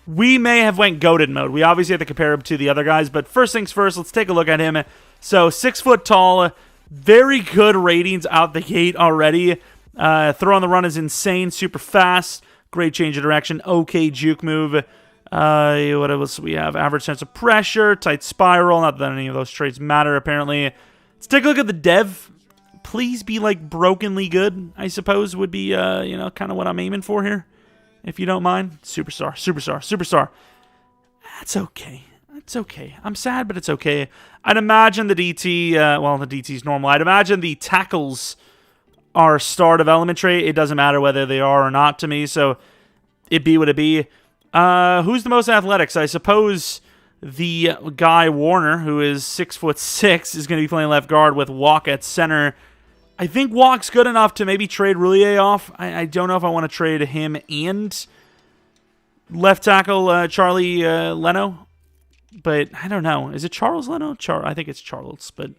We may have went goated mode. We obviously have to compare him to the other guys, but first things first, let's take a look at him. So 6 foot tall, very good ratings out the gate already. Throw on the run is insane, super fast, great change of direction, okay juke move. What else do we have? Average sense of pressure, tight spiral. Not that any of those traits matter, apparently. Let's take a look at the dev. Please be like brokenly good, I suppose, would be kind of what I'm aiming for here. If you don't mind. Superstar. That's okay. It's okay. I'm sad, but it's okay. I'd imagine the DT, the DT's normal. I'd imagine the tackles are star development trait. It doesn't matter whether they are or not to me, so it be what it be. Who's the most athletics? I suppose the guy Warner, who is 6'6", is going to be playing left guard with Walk at center. I think Walk's good enough to maybe trade Roulier off. I don't know if I want to trade him and left tackle Charlie Leno. But I don't know. Is it Charles Leno? I think it's Charles, but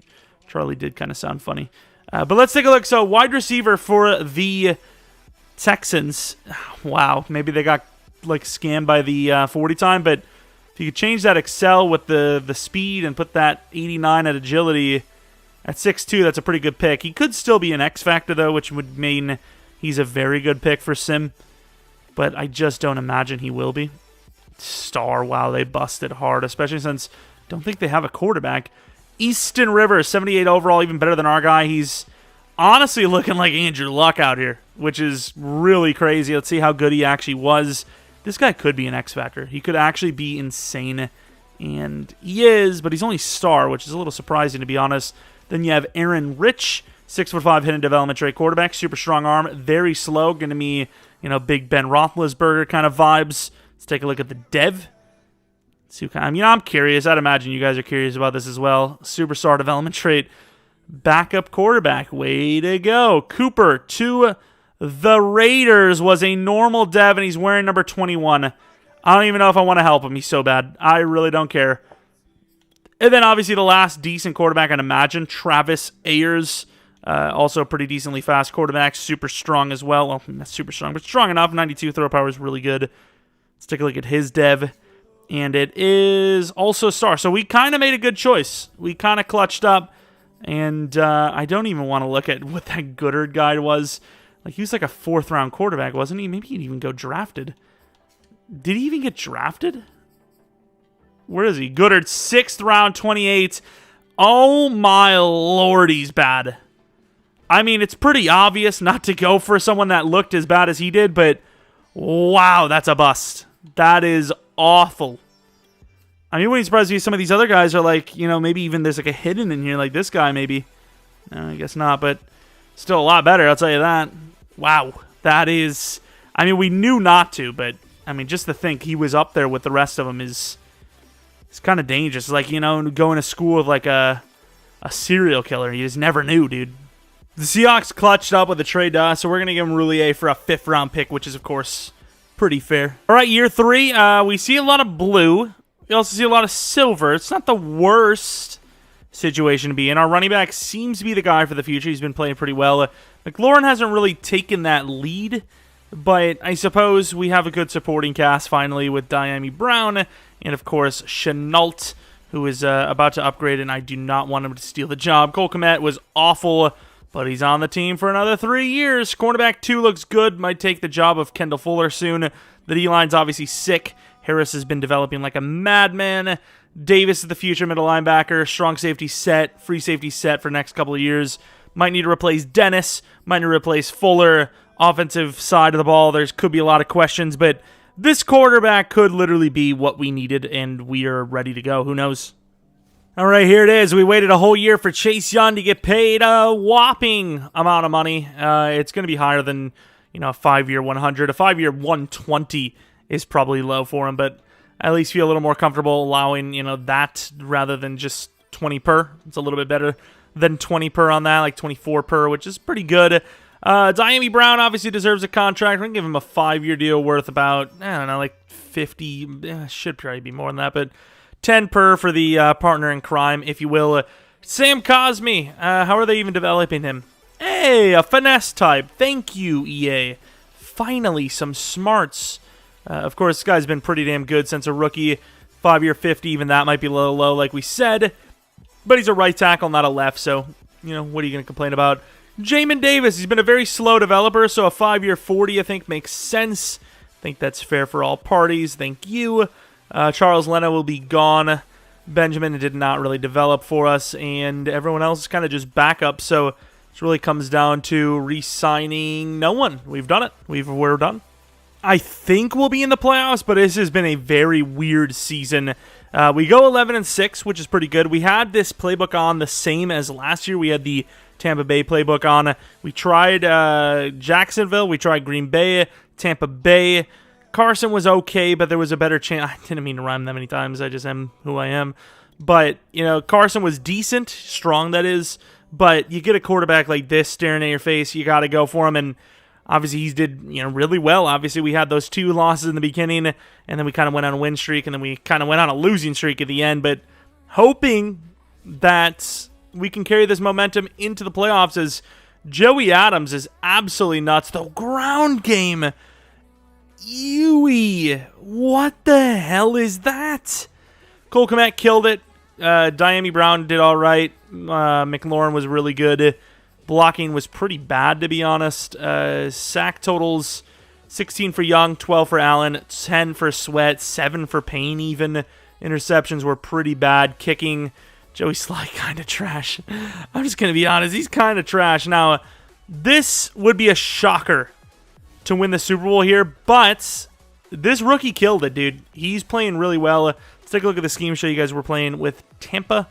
Charlie did kind of sound funny. But let's take a look. So wide receiver for the Texans. Wow, maybe they got like scammed by the 40 time, but if you could change that excel with the speed and put that 89 at agility at 6'2", that's a pretty good pick. He could still be an X factor though, which would mean he's a very good pick for Sim, but I just don't imagine he will be. Star, wow, they busted hard, especially since I don't think they have a quarterback. Easton Rivers, 78 overall, even better than our guy. He's honestly looking like Andrew Luck out here, which is really crazy. Let's see how good he actually was. This guy could be an X factor. He could actually be insane, and he is, but he's only star, which is a little surprising to be honest. Then you have Aaron Rich, 6'5", hidden development trait quarterback, super strong arm, very slow, going to be, big Ben Roethlisberger kind of vibes. Let's take a look at the dev. I'm curious. I'd imagine you guys are curious about this as well. Superstar development trait, backup quarterback. Way to go. Cooper to the Raiders was a normal dev, and he's wearing number 21. I don't even know if I want to help him. He's so bad. I really don't care. And then obviously the last decent quarterback I'd imagine, Travis Ayers. Also pretty decently fast quarterback. Super strong as well. Well, not super strong, but strong enough. 92 throw power is really good. Let's take a look at his dev. And it is also star. So we kind of made a good choice. We kind of clutched up. And I don't even want to look at what that Goodard guy was. Like, he was like a 4th round quarterback, wasn't he? Maybe he'd even go drafted. Did he even get drafted? Where is he? Goodard, 6th round, 28. Oh my lord, he's bad. I mean, it's pretty obvious not to go for someone that looked as bad as he did, but wow, that's a bust. That is awful. I mean, wouldn't be surprised if some of these other guys are like, maybe even there's like a hidden in here, like this guy maybe. No, I guess not, but still a lot better, I'll tell you that. Wow, that is... I mean, we knew not to, but, I mean, just to think he was up there with the rest of them is... It's kind of dangerous. It's like, going to school with like a serial killer. You just never knew, dude. The Seahawks clutched up with a trade to us, so we're going to give him Roulier for a 5th round pick, which is, of course, pretty fair. All right, year 3, we see a lot of blue. We also see a lot of silver. It's not the worst situation to be in. Our running back seems to be the guy for the future. He's been playing pretty well. McLaurin hasn't really taken that lead, but I suppose we have a good supporting cast finally with Diami Brown and, of course, Chenault, who is about to upgrade, and I do not want him to steal the job. Cole Kmet was awful, but he's on the team for another 3 years. Cornerback 2 looks good. Might take the job of Kendall Fuller soon. The D-line's obviously sick. Harris has been developing like a madman. Davis is the future middle linebacker. Strong safety set. Free safety set for the next couple of years. Might need to replace Dennis. Might need to replace Fuller. Offensive side of the ball, there could be a lot of questions, but this quarterback could literally be what we needed, and we are ready to go. Who knows? All right, here it is. We waited a whole year for Chase Young to get paid a whopping amount of money. It's going to be higher than a 5-year 100. A 5-year 120 is probably low for him, but I at least feel a little more comfortable allowing that rather than just 20 per. It's a little bit better than 20 per on that, like 24 per, which is pretty good. Diami Brown obviously deserves a contract. We're going to give him a 5-year deal worth about, I don't know, like 50, should probably be more than that, but 10 per for the partner in crime, if you will. Sam Cosmi, how are they even developing him? Hey, a finesse type. Thank you, EA. Finally, some smarts. Of course, this guy's been pretty damn good since a rookie. 5-year 50, even that might be a little low, like we said. But he's a right tackle, not a left, so, what are you going to complain about? Jamin Davis, he's been a very slow developer, so a 5-year 40, I think, makes sense. I think that's fair for all parties. Thank you. Charles Leno will be gone. Benjamin did not really develop for us, and everyone else is kind of just backup, so it really comes down to re-signing no one. We've done it. We're done. I think we'll be in the playoffs, but this has been a very weird season. We go 11-6, which is pretty good. We had this playbook on the same as last year. We had the Tampa Bay playbook on. We tried Jacksonville. We tried Green Bay, Tampa Bay. Carson was okay, but there was a better chance. I didn't mean to rhyme that many times. I just am who I am. But, Carson was decent, strong that is. But you get a quarterback like this staring at your face, you got to go for him. And obviously he's did really well. Obviously we had those 2 losses in the beginning, and then we kind of went on a win streak, and then we kind of went on a losing streak at the end. But hoping that we can carry this momentum into the playoffs, as Joey Adams is absolutely nuts. The ground game, what the hell is that? Cole Kmet killed it. Diami Brown did all right. McLaurin was really good. Blocking was pretty bad, to be honest. Sack totals, 16 for Young, 12 for Allen, 10 for Sweat, 7 for Payne even. Interceptions were pretty bad. Kicking, Joey Sly kind of trash. I'm just going to be honest. He's kind of trash. Now, this would be a shocker to win the Super Bowl here, but this rookie killed it, dude. He's playing really well. Let's take a look at the scheme show you guys were playing with Tampa.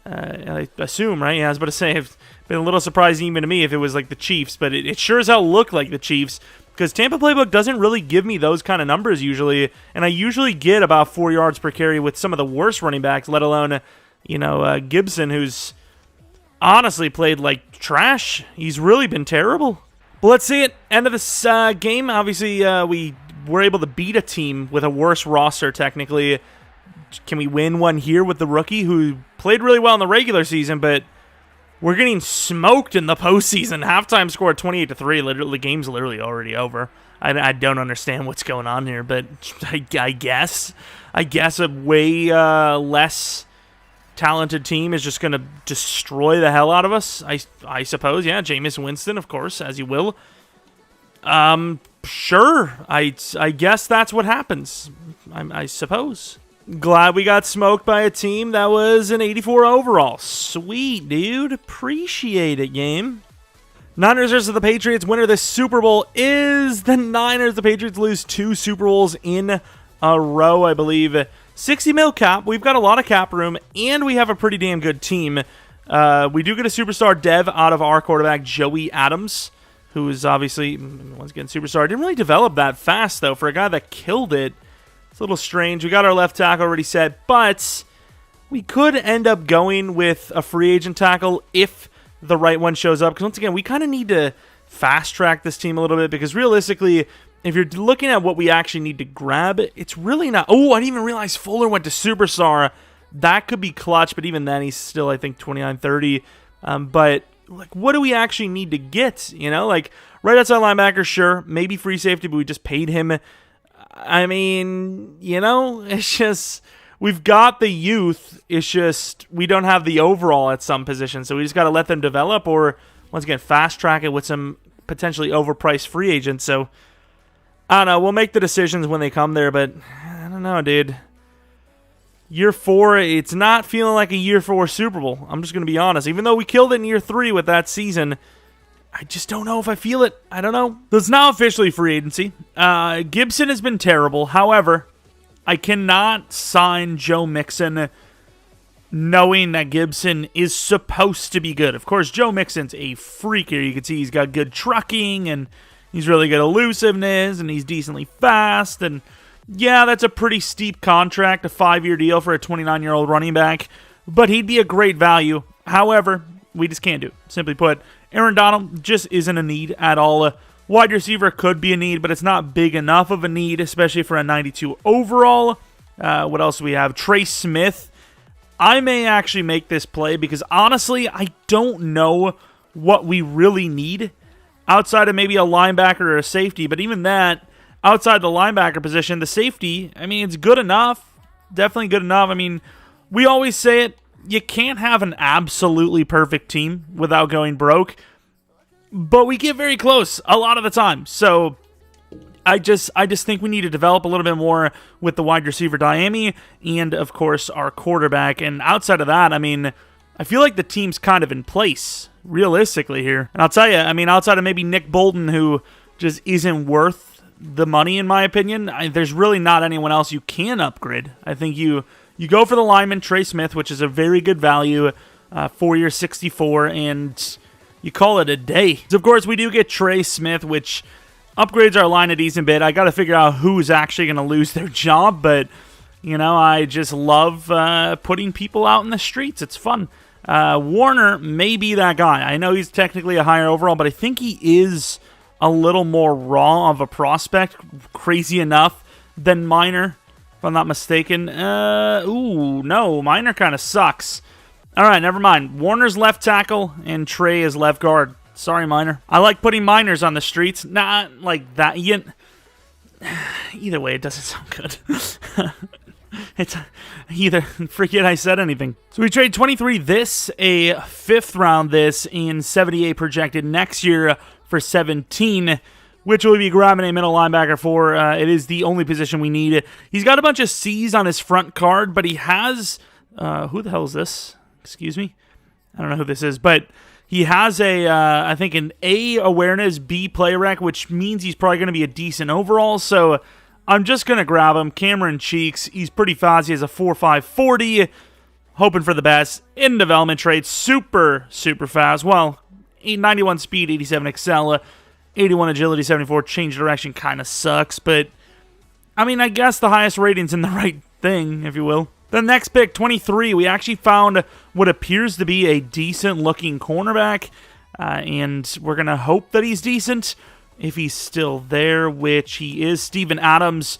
I assume, right? Yeah, I was about to say, it's been a little surprising even to me if it was like the Chiefs, but it sure as hell looked like the Chiefs, because Tampa playbook doesn't really give me those kind of numbers usually, and I usually get about 4 yards per carry with some of the worst running backs, let alone Gibson, who's honestly played like trash. He's really been terrible. But let's see it. End of this game. Obviously, we were able to beat a team with a worse roster, technically. Can we win one here with the rookie who played really well in the regular season, but we're getting smoked in the postseason? Halftime score 28-3. Literally, the game's literally already over. I don't understand what's going on here, but I guess a way less talented team is just going to destroy the hell out of us, I suppose. Yeah, Jameis Winston, of course, as you will. Sure. I guess that's what happens, I suppose. Glad we got smoked by a team that was an 84 overall. Sweet, dude. Appreciate it, game. Niners versus the Patriots. Winner of this Super Bowl is the Niners. The Patriots lose 2 Super Bowls in a row, I believe. 60 mil cap. We've got a lot of cap room, and we have a pretty damn good team. We do get a superstar dev out of our quarterback, Joey Adams, who is obviously, once again, superstar. Didn't really develop that fast, though, for a guy that killed it. It's a little strange. We got our left tackle already set, but we could end up going with a free agent tackle if the right one shows up. Because once again, we kind of need to fast-track this team a little bit, because realistically, if you're looking at what we actually need to grab, it's really not... Oh, I didn't even realize Fuller went to superstar. That could be clutch, but even then, he's still, I think, 29-30. But, like, what do we actually need to get? Like, right outside linebacker, sure. Maybe free safety, but we just paid him. I mean, it's just... We've got the youth. It's just we don't have the overall at some positions, so we just got to let them develop, or once again, fast-track it with some potentially overpriced free agents. So, I don't know. We'll make the decisions when they come there, but I don't know, dude. Year 4, it's not feeling like a Year 4 Super Bowl. I'm just going to be honest. Even though we killed it in Year 3 with that season, I just don't know if I feel it. I don't know. It's now officially free agency. Gibson has been terrible. However, I cannot sign Joe Mixon knowing that Gibson is supposed to be good. Of course, Joe Mixon's a freak here. You can see he's got good trucking, and he's really good elusiveness, and he's decently fast. And yeah, that's a pretty steep contract, a 5-year deal for a 29-year-old running back. But he'd be a great value. However, we just can't do it. Simply put, Aaron Donald just isn't a need at all. Wide receiver could be a need, but it's not big enough of a need, especially for a 92 overall. What else do we have? Trey Smith. I may actually make this play because, honestly, I don't know what we really need outside of maybe a linebacker or a safety. But even that, outside the linebacker position, the safety, I mean, it's good enough. Definitely good enough. I mean, we always say it. You can't have an absolutely perfect team without going broke. But we get very close a lot of the time. So I just think we need to develop a little bit more with the wide receiver Diami and, of course, our quarterback. And outside of that, I mean, I feel like the team's kind of in place, realistically here. And I'll tell you, I mean, outside of maybe Nick Bolton, who just isn't worth the money, in my opinion, there's really not anyone else you can upgrade. I think you go for the lineman, Trey Smith, which is a very good value, 4-year 64, and you call it a day. So of course, we do get Trey Smith, which upgrades our line a decent bit. I got to figure out who's actually going to lose their job, but, you know, I just love putting people out in the streets. It's fun. Warner may be that guy. I know he's technically a higher overall, but I think he is a little more raw of a prospect, crazy enough, than Minor, if I'm not mistaken. No, Minor kind of sucks. All right, never mind. Warner's left tackle, and Trey is left guard. Sorry, Minor. I like putting minors on the streets. Not like that. Either way, it doesn't sound good. It's either forget I said anything. So we trade 23 this, a 5th round this, and 78 projected next year for 17, which we'll be grabbing a middle linebacker for. It is the only position we need. He's got a bunch of C's on his front card, but he has... who the hell is this? Excuse me? I don't know who this is, but he has I think an A awareness, B play rec, which means he's probably going to be a decent overall, so I'm just going to grab him. Cameron Cheeks, he's pretty fast. He has a 4.5 40, hoping for the best. In development trade, super, super fast. Well, 91 speed, 87 excel, 81 agility, 74 change direction kind of sucks, but I mean, I guess the highest rating's in the right thing, if you will. The next pick, 23, we actually found what appears to be a decent-looking cornerback, and we're going to hope that he's decent if he's still there, which he is. Steven Adams,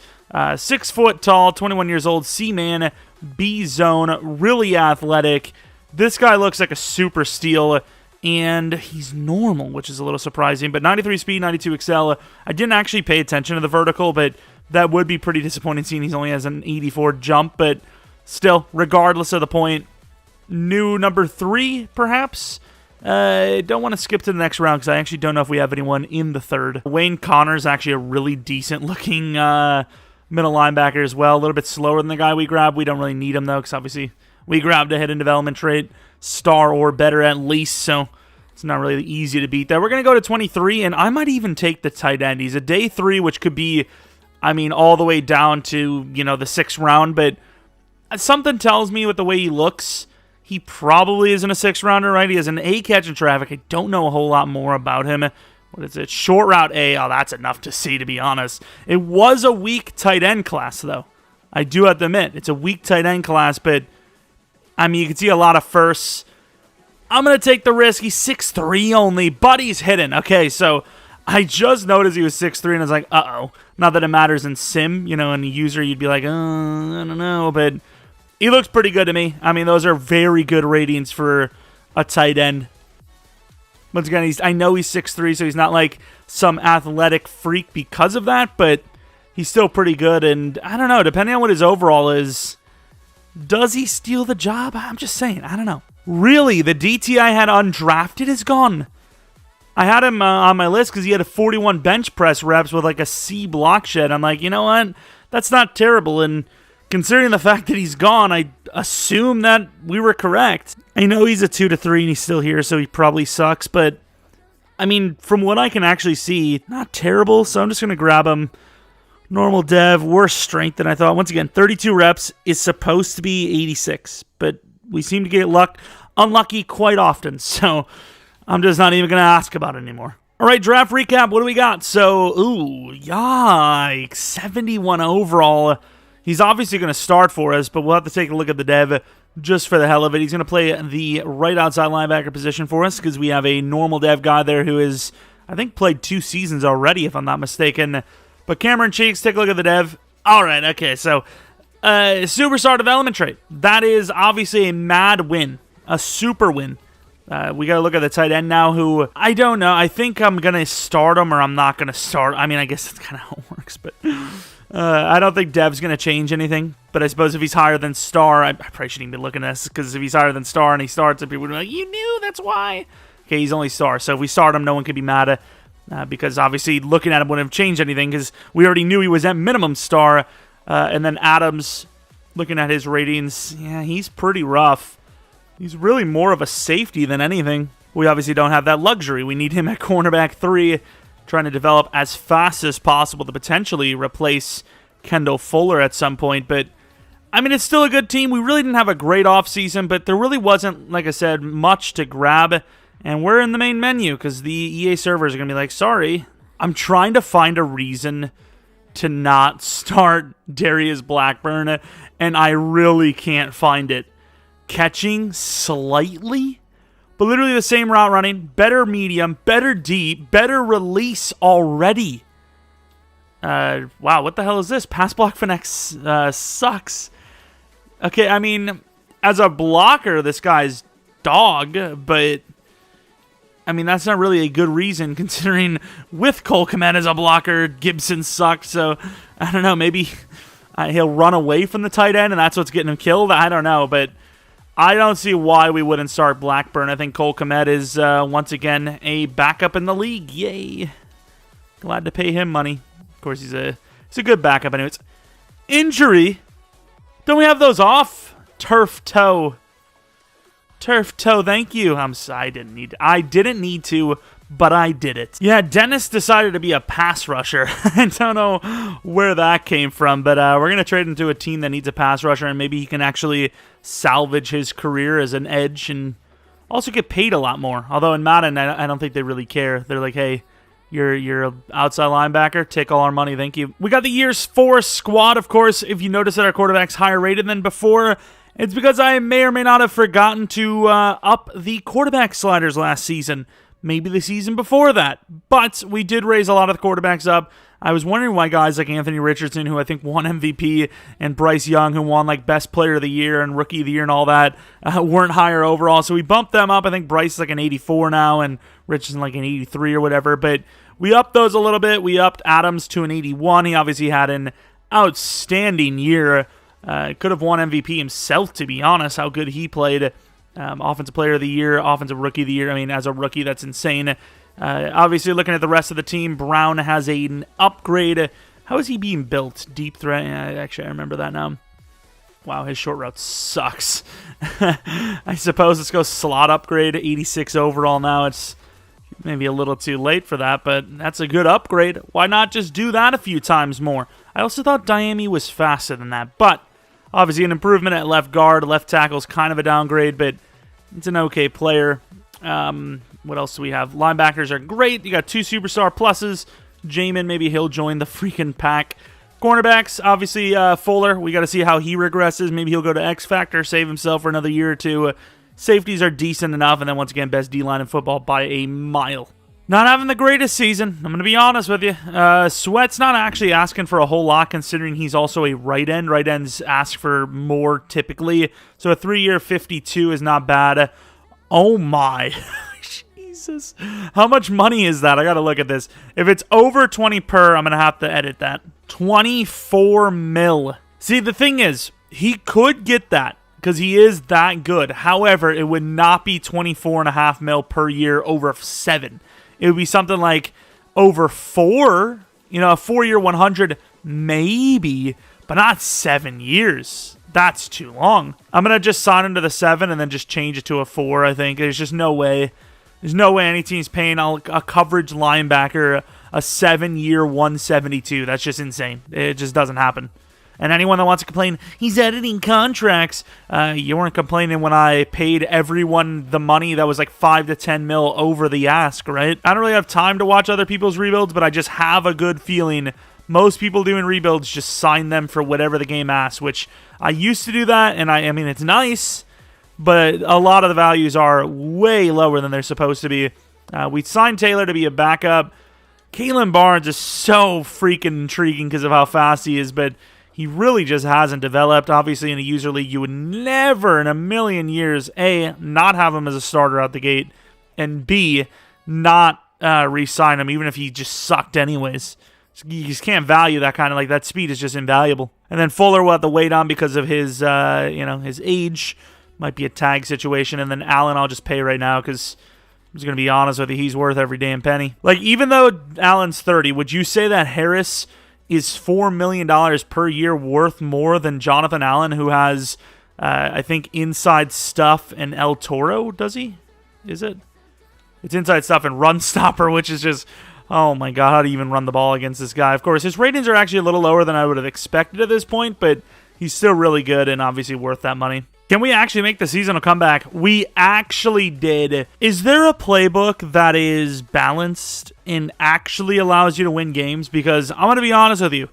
6 foot tall, 21 years old, C-man, B-zone, really athletic. This guy looks like a super steal, and he's normal, which is a little surprising, but 93 speed, 92 excel. I didn't actually pay attention to the vertical, but that would be pretty disappointing seeing he only has an 84 jump, but still, regardless of the point, new number 3, perhaps? I don't want to skip to the next round because I actually don't know if we have anyone in the 3rd. Wayne Connor's actually a really decent-looking middle linebacker as well. A little bit slower than the guy we grabbed. We don't really need him, though, because obviously we grabbed a hidden development trait, star or better at least, so it's not really easy to beat that. We're going to go to 23, and I might even take the tight end. He's a day 3, which could be, I mean, all the way down to, you know, the 6th round, but something tells me with the way he looks, he probably isn't a 6th rounder, right? He has an A catch in traffic. I don't know a whole lot more about him. What is it? Short route A. Oh, that's enough to see, to be honest. It was a weak tight end class, though. I do have to admit, it's a weak tight end class, but, I mean, you can see a lot of firsts. I'm going to take the risk. He's 6'3" only, but he's hidden. Okay, so I just noticed he was 6'3", and I was like, uh-oh. Not that it matters in sim, you know, in the user, you'd be like, I don't know, but he looks pretty good to me. I mean, those are very good ratings for a tight end. Once again, I know he's 6'3", so he's not like some athletic freak because of that, but he's still pretty good, and I don't know, depending on what his overall is, does he steal the job? I'm just saying, I don't know. Really, the DT I had undrafted is gone. I had him on my list because he had a 41 bench press reps with like a C block shed. I'm like, you know what? That's not terrible. And considering the fact that he's gone, I assume that we were correct. I know he's a 2 to 3 and he's still here, so he probably sucks. But, I mean, from what I can actually see, not terrible. So I'm just going to grab him. Normal dev, worse strength than I thought. Once again, 32 reps is supposed to be 86. But we seem to get unlucky quite often. So I'm just not even going to ask about it anymore. All right, draft recap. What do we got? So, yikes. 71 overall. He's obviously going to start for us, but we'll have to take a look at the dev just for the hell of it. He's going to play the right outside linebacker position for us because we have a normal dev guy there who is, I think, played 2 seasons already, if I'm not mistaken. But Cameron Cheeks, take a look at the dev. All right, okay, so superstar development trait. That is obviously a mad win, a super win. We got to look at the tight end now who, I don't know. I think I'm going to start him or I'm not going to start. I mean, I guess that's kind of how it works, but I don't think Dev's going to change anything. But I suppose if he's higher than star, I probably shouldn't even be looking at this because if he's higher than star and he starts, people would be like, you knew, that's why. Okay, he's only star. So if we start him, no one could be mad at because obviously looking at him wouldn't have changed anything because we already knew he was at minimum star. And then Adams, looking at his ratings, yeah, he's pretty rough. He's really more of a safety than anything. We obviously don't have that luxury. We need him at cornerback 3, trying to develop as fast as possible to potentially replace Kendall Fuller at some point. But, I mean, it's still a good team. We really didn't have a great offseason, but there really wasn't, like I said, much to grab. And we're in the main menu because the EA servers are going to be like, sorry. I'm trying to find a reason to not start Darius Blackburn, and I really can't find it. Catching slightly, but literally the same route running, better medium, better deep, better release already. Wow, what the hell is this? Pass block finesse sucks. Okay, I mean, as a blocker, this guy's dog, but I mean, that's not really a good reason considering with Cole Kmet as a blocker, Gibson sucked, so I don't know, maybe he'll run away from the tight end and that's what's getting him killed. I don't know, but I don't see why we wouldn't start Blackburn. I think Cole Kmet is, once again, a backup in the league. Yay. Glad to pay him money. Of course, he's a good backup. Anyways, injury. Don't we have those off? Turf toe. Turf toe, thank you. I didn't need to, but I did it. Yeah, Dennis decided to be a pass rusher. I don't know where that came from, but we're going to trade him to a team that needs a pass rusher, and maybe he can actually salvage his career as an edge and also get paid a lot more. Although in Madden, I don't think they really care. They're like, hey, you're an outside linebacker, take all our money, thank you. We got the year's 4 squad, of course. If you notice that our quarterback's higher rated than before, it's because I may or may not have forgotten to up the quarterback sliders last season. Maybe the season before that. But we did raise a lot of the quarterbacks up. I was wondering why guys like Anthony Richardson, who I think won MVP, and Bryce Young, who won like Best Player of the Year and Rookie of the Year and all that, weren't higher overall. So we bumped them up. I think Bryce is like an 84 now and Richardson like an 83 or whatever. But we upped those a little bit. We upped Adams to an 81. He obviously had an outstanding year. Could have won MVP himself, to be honest, how good he played. Offensive Player of the Year, Offensive Rookie of the Year. I mean, as a rookie, that's insane. Obviously, looking at the rest of the team, Brown has an upgrade. How is he being built? Deep threat. Actually, I remember that now. Wow, his short route sucks. I suppose let's go slot upgrade, 86 overall now. It's maybe a little too late for that, but that's a good upgrade. Why not just do that a few times more? I also thought Diami was faster than that, but obviously an improvement at left guard. Left tackle's kind of a downgrade, but it's an okay player. What else do we have? Linebackers are great. You got 2 superstar pluses. Jamin, maybe he'll join the freaking pack. Cornerbacks, obviously Fuller. We got to see how he regresses. Maybe he'll go to X Factor, save himself for another year or two. Safeties are decent enough, and then once again, best D-line in football by a mile. Not having the greatest season, I'm going to be honest with you. Sweat's not actually asking for a whole lot considering he's also a right end. Right ends ask for more typically. So a 3-year 52 is not bad. Oh my. Jesus. How much money is that? I got to look at this. If it's over 20 per, I'm going to have to edit that. 24 mil. See, the thing is, he could get that because he is that good. However, it would not be 24.5 mil per year over 7. it would be something like over 4, a 4-year 100 maybe, but not 7 years. That's too long. I'm going to just sign him to the 7 and then just change it to a 4, I think. There's just no way. There's no way any team's paying a coverage linebacker a 7-year 172. That's just insane. It just doesn't happen. And anyone that wants to complain, he's editing contracts, you weren't complaining when I paid everyone the money that was like 5 to 10 mil over the ask, right? I don't really have time to watch other people's rebuilds, but I just have a good feeling most people doing rebuilds just sign them for whatever the game asks, which I used to do that, and I mean, it's nice, but a lot of the values are way lower than they're supposed to be. We signed Taylor to be a backup. Kalen Barnes is so freaking intriguing because of how fast he is, but he really just hasn't developed. Obviously, in a user league, you would never in a million years, A, not have him as a starter out the gate, and B, not re-sign him, even if he just sucked anyways. You just can't value that kind of, that speed is just invaluable. And then Fuller will have to wait on because of his, his age. Might be a tag situation. And then Allen I'll just pay right now because I'm just going to be honest with you, he's worth every damn penny. Even though Allen's 30, would you say that Harris is $4 million per year worth more than Jonathan Allen, who has, I think, inside stuff and El Toro, does he? Is it? It's inside stuff and run stopper, which is just, oh my God, how do you even run the ball against this guy? Of course, his ratings are actually a little lower than I would have expected at this point, but he's still really good and obviously worth that money. Can we actually make the season a comeback? We actually did. Is there a playbook that is balanced and actually allows you to win games? Because I'm going to be honest with you.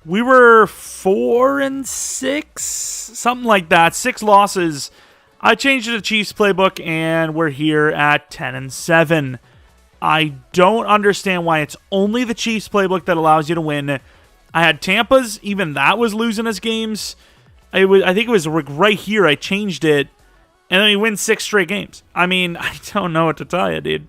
We were 4-6, something like that. 6 losses. I changed it to Chiefs playbook, and we're here at 10-7. I don't understand why it's only the Chiefs playbook that allows you to win. I had Tampa's. Even that was losing us games. I think it was right here I changed it, and then we win 6 straight games. I mean, I don't know what to tell you, dude.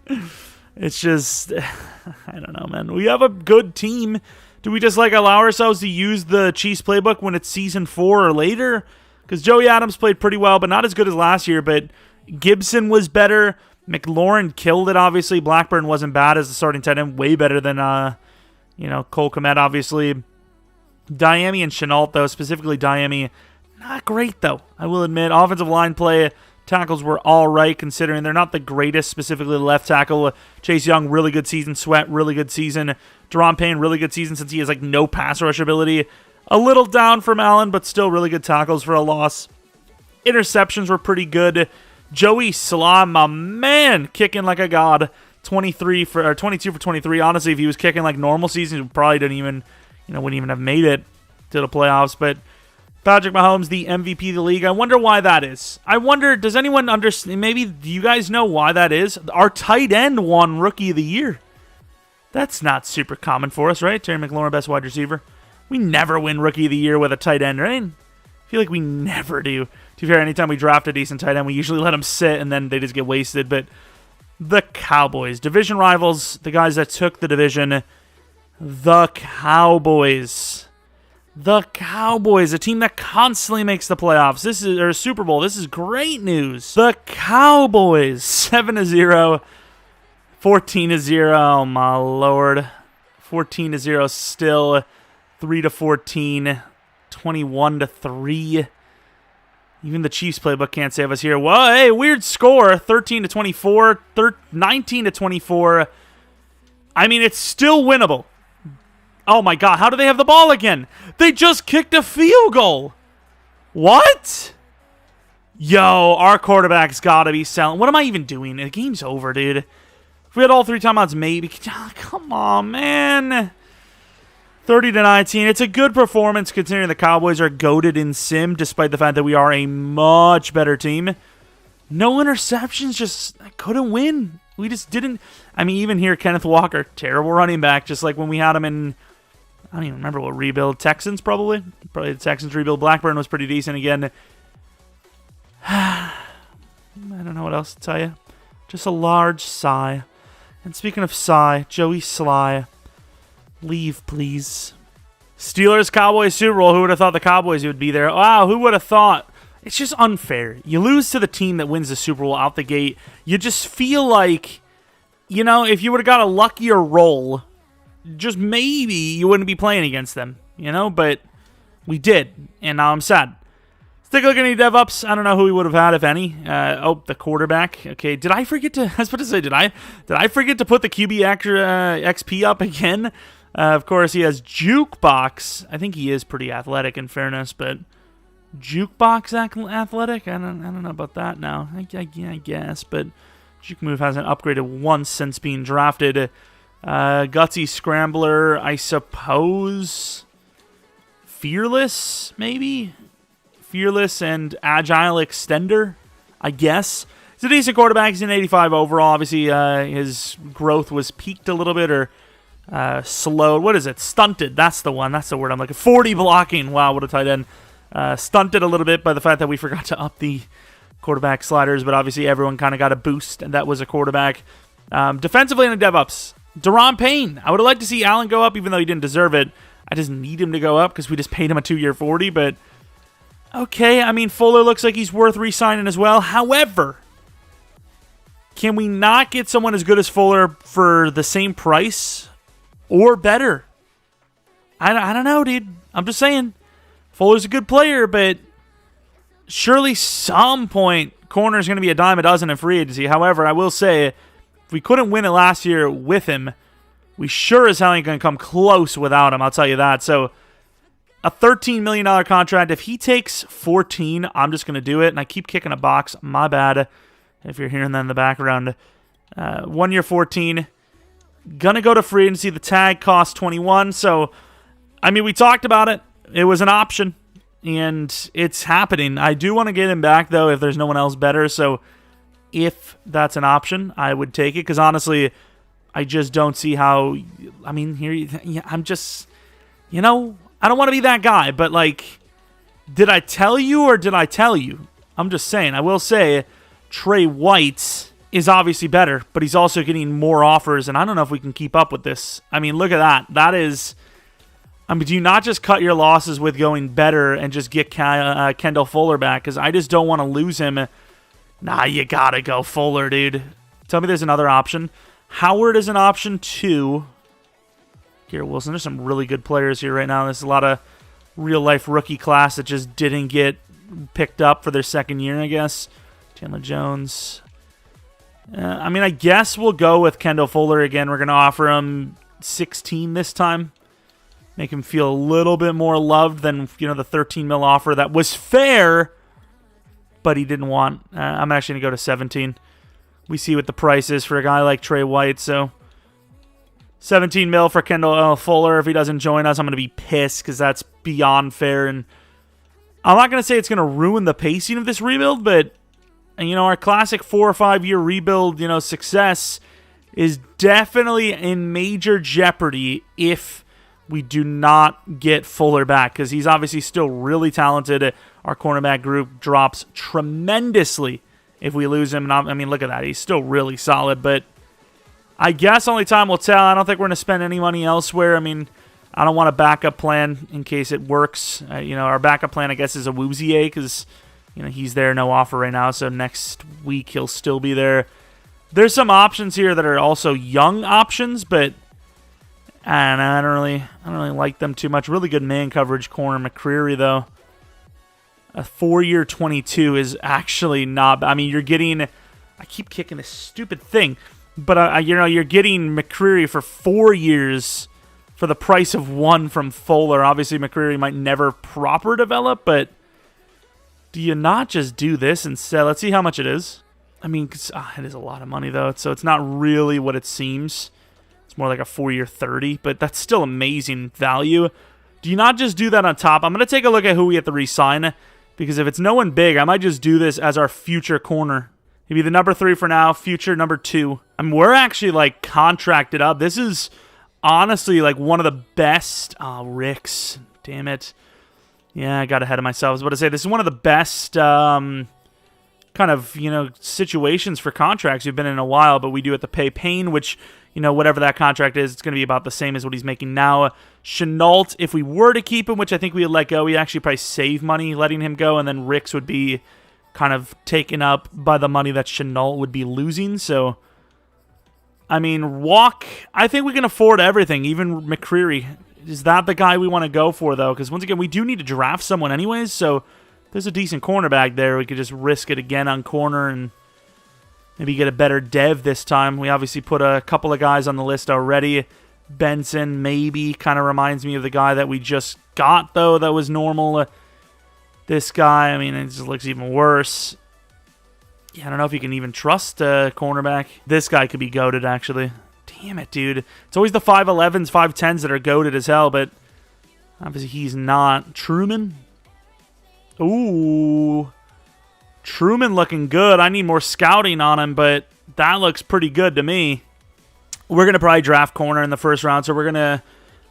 It's just, I don't know, man. We have a good team. Do we just allow ourselves to use the Chiefs playbook when it's season 4 or later? Because Joey Adams played pretty well, but not as good as last year. But Gibson was better. McLaurin killed it, obviously. Blackburn wasn't bad as the starting tight end. Way better than, Cole Kmet, obviously. Diami and Chenault, though, specifically Diami, not great, though, I will admit. Offensive line play, tackles were all right, considering they're not the greatest, specifically the left tackle. Chase Young, really good season. Sweat, really good season. Deron Payne, really good season since he has, no pass rush ability. A little down from Allen, but still really good tackles for a loss. Interceptions were pretty good. Joey Slaa, my man, kicking like a god. 22 for 23. Honestly, if he was kicking like normal season, he probably wouldn't even have made it to the playoffs. But Patrick Mahomes, the MVP of the league. I wonder why that is. I wonder, does anyone understand? Maybe do you guys know why that is? Our tight end won Rookie of the Year. That's not super common for us, right? Terry McLaurin, best wide receiver. We never win Rookie of the Year with a tight end, right? I feel like we never do. To be fair, anytime we draft a decent tight end, we usually let them sit and then they just get wasted. But the Cowboys, division rivals, the guys that took the division, the Cowboys. The Cowboys, a team that constantly makes the playoffs. Or Super Bowl. This is great news. The Cowboys, 7-0, 14-0. Oh my lord, 14-0 still, 3-14, 21-3. Even the Chiefs playbook can't save us here. Well, hey, weird score, 13-24, 19-24. I mean, it's still winnable. Oh my God, how do they have the ball again? They just kicked a field goal. What? Yo, our quarterback's got to be selling. What am I even doing? The game's over, dude. If we had all 3 timeouts, maybe. Come on, man. 30-19. It's a good performance considering the Cowboys are goated in sim, despite the fact that we are a much better team. No interceptions, just couldn't win. We just didn't. I mean, even here, Kenneth Walker, terrible running back, just like when we had him in, I don't even remember what rebuild. Texans, probably. Probably the Texans rebuild. Blackburn was pretty decent again. I don't know what else to tell you. Just a large sigh. And speaking of sigh, Joey Slaa, leave, please. Steelers, Cowboys, Super Bowl. Who would have thought the Cowboys would be there? Wow, who would have thought? It's just unfair. You lose to the team that wins the Super Bowl out the gate. You just feel like you know, if you would have got a luckier roll, just maybe you wouldn't be playing against them, you know, but we did, and now I'm sad. Let's take a look at any dev-ups. I don't know who we would have had, if any. The quarterback. Okay, did I forget to, I was about to say, did I forget to put the QB XP up again? Of course, he has Jukebox. I think he is pretty athletic, in fairness, but Jukebox athletic? I don't know about that now. I guess, but Juke Move hasn't upgraded once since being drafted. Gutsy Scrambler, I suppose. Fearless, maybe? Fearless and Agile Extender, I guess. He's a decent quarterback. He's an 85 overall. Obviously, his growth was peaked a little bit, or slowed. What is it? Stunted. That's the one. That's the word I'm looking for. 40 blocking. Wow, what a tight end. Stunted a little bit by the fact that we forgot to up the quarterback sliders, but obviously everyone kind of got a boost, and that was a quarterback. Defensively in the dev-ups, Deron Payne. I would have liked to see Allen go up, even though he didn't deserve it. I just need him to go up because we just paid him a 2-year 40, but okay, I mean, Fuller looks like he's worth re-signing as well. However, can we not get someone as good as Fuller for the same price or better? I don't know, dude. I'm just saying. Fuller's a good player, but surely some point corner's going to be a dime a dozen in free agency. However, I will say, if we couldn't win it last year with him, we sure as hell ain't going to come close without him, I'll tell you that. So, a $13 million contract. If he takes 14, I'm just going to do it. And I keep kicking a box. My bad. If you're hearing that in the background. 1 year 14. Gonna go to free agency. The tag costs 21. So, I mean, we talked about it. It was an option. And it's happening. I do want to get him back, though, if there's no one else better. So, if that's an option, I would take it. Because, honestly, I just don't see how... I mean, here, I'm just... You know... I don't want to be that guy, but, like, did I tell you or did I tell you? I'm just saying. I will say Trey White is obviously better, but he's also getting more offers, and I don't know if we can keep up with this. I mean, look at that. That is... I mean, do you not just cut your losses with going better and just get Kendall Fuller back? Because I just don't want to lose him. Nah, you gotta go Fuller, dude. Tell me there's another option. Howard is an option, too. Garrett Wilson. There's some really good players here right now. There's a lot of real-life rookie class that just didn't get picked up for their second year, I guess. Chandler Jones. I mean, I guess we'll go with Kendall Fuller again. We're going to offer him 16 this time. Make him feel a little bit more loved than, you know, the 13 mil offer that was fair, but he didn't want. I'm actually going to go to 17. We see what the price is for a guy like Trey White, so... 17 mil for Kendall Fuller. If he doesn't join us, I'm going to be pissed because that's beyond fair. And I'm not going to say it's going to ruin the pacing of this rebuild, but, you know, our classic 4 or 5 year rebuild, you know, success is definitely in major jeopardy if we do not get Fuller back, because he's obviously still really talented. Our cornerback group drops tremendously if we lose him. And I mean, look at that. He's still really solid, but I guess only time will tell. I don't think we're going to spend any money elsewhere. I mean, I don't want a backup plan in case it works. You know, our backup plan, I guess, is a Woozier because, you know, he's there, no offer right now. So next week he'll still be there. There's some options here that are also young options, but I don't really like them too much. Really good man coverage corner, McCreary, though. A 4-year 22 is actually not... I mean, you're getting... I keep kicking this stupid thing. But, you know, you're getting McCreary for 4 years for the price of 1 from Fuller. Obviously, McCreary might never proper develop, but do you not just do this instead? Let's see how much it is. I mean, it is a lot of money, though, so it's not really what it seems. It's more like a 4-year 30, but that's still amazing value. Do you not just do that on top? I'm going to take a look at who we have to re-sign, because if it's no one big, I might just do this as our future corner. He'd be the number 3 for now, future number 2. I mean, we're actually, like, contracted up. This is honestly, like, one of the best... Oh, Ricks. Damn it. Yeah, I got ahead of myself. I was about to say, this is one of the best kind of, you know, situations for contracts we've been in a while, but we do have to pay Payne, which, you know, whatever that contract is, it's going to be about the same as what he's making now. Chenault, if we were to keep him, which I think we would let go, we actually probably save money letting him go, and then Ricks would be kind of taken up by the money that Chenault would be losing, so I mean, Walk, I think we can afford everything, even McCreary. Is that the guy we want to go for, though? Because, once again, we do need to draft someone anyways, so there's a decent cornerback there. We could just risk it again on corner and maybe get a better dev this time. We obviously put a couple of guys on the list already. Benson, maybe, kind of reminds me of the guy that we just got, though, that was normal. This guy, I mean, it just looks even worse. Yeah, I don't know if you can even trust a cornerback. This guy could be goated, actually. Damn it, dude. It's always the 5'11s, 5'10s that are goated as hell, but obviously he's not. Truman? Ooh. Truman looking good. I need more scouting on him, but that looks pretty good to me. We're going to probably draft corner in the first round, so we're going to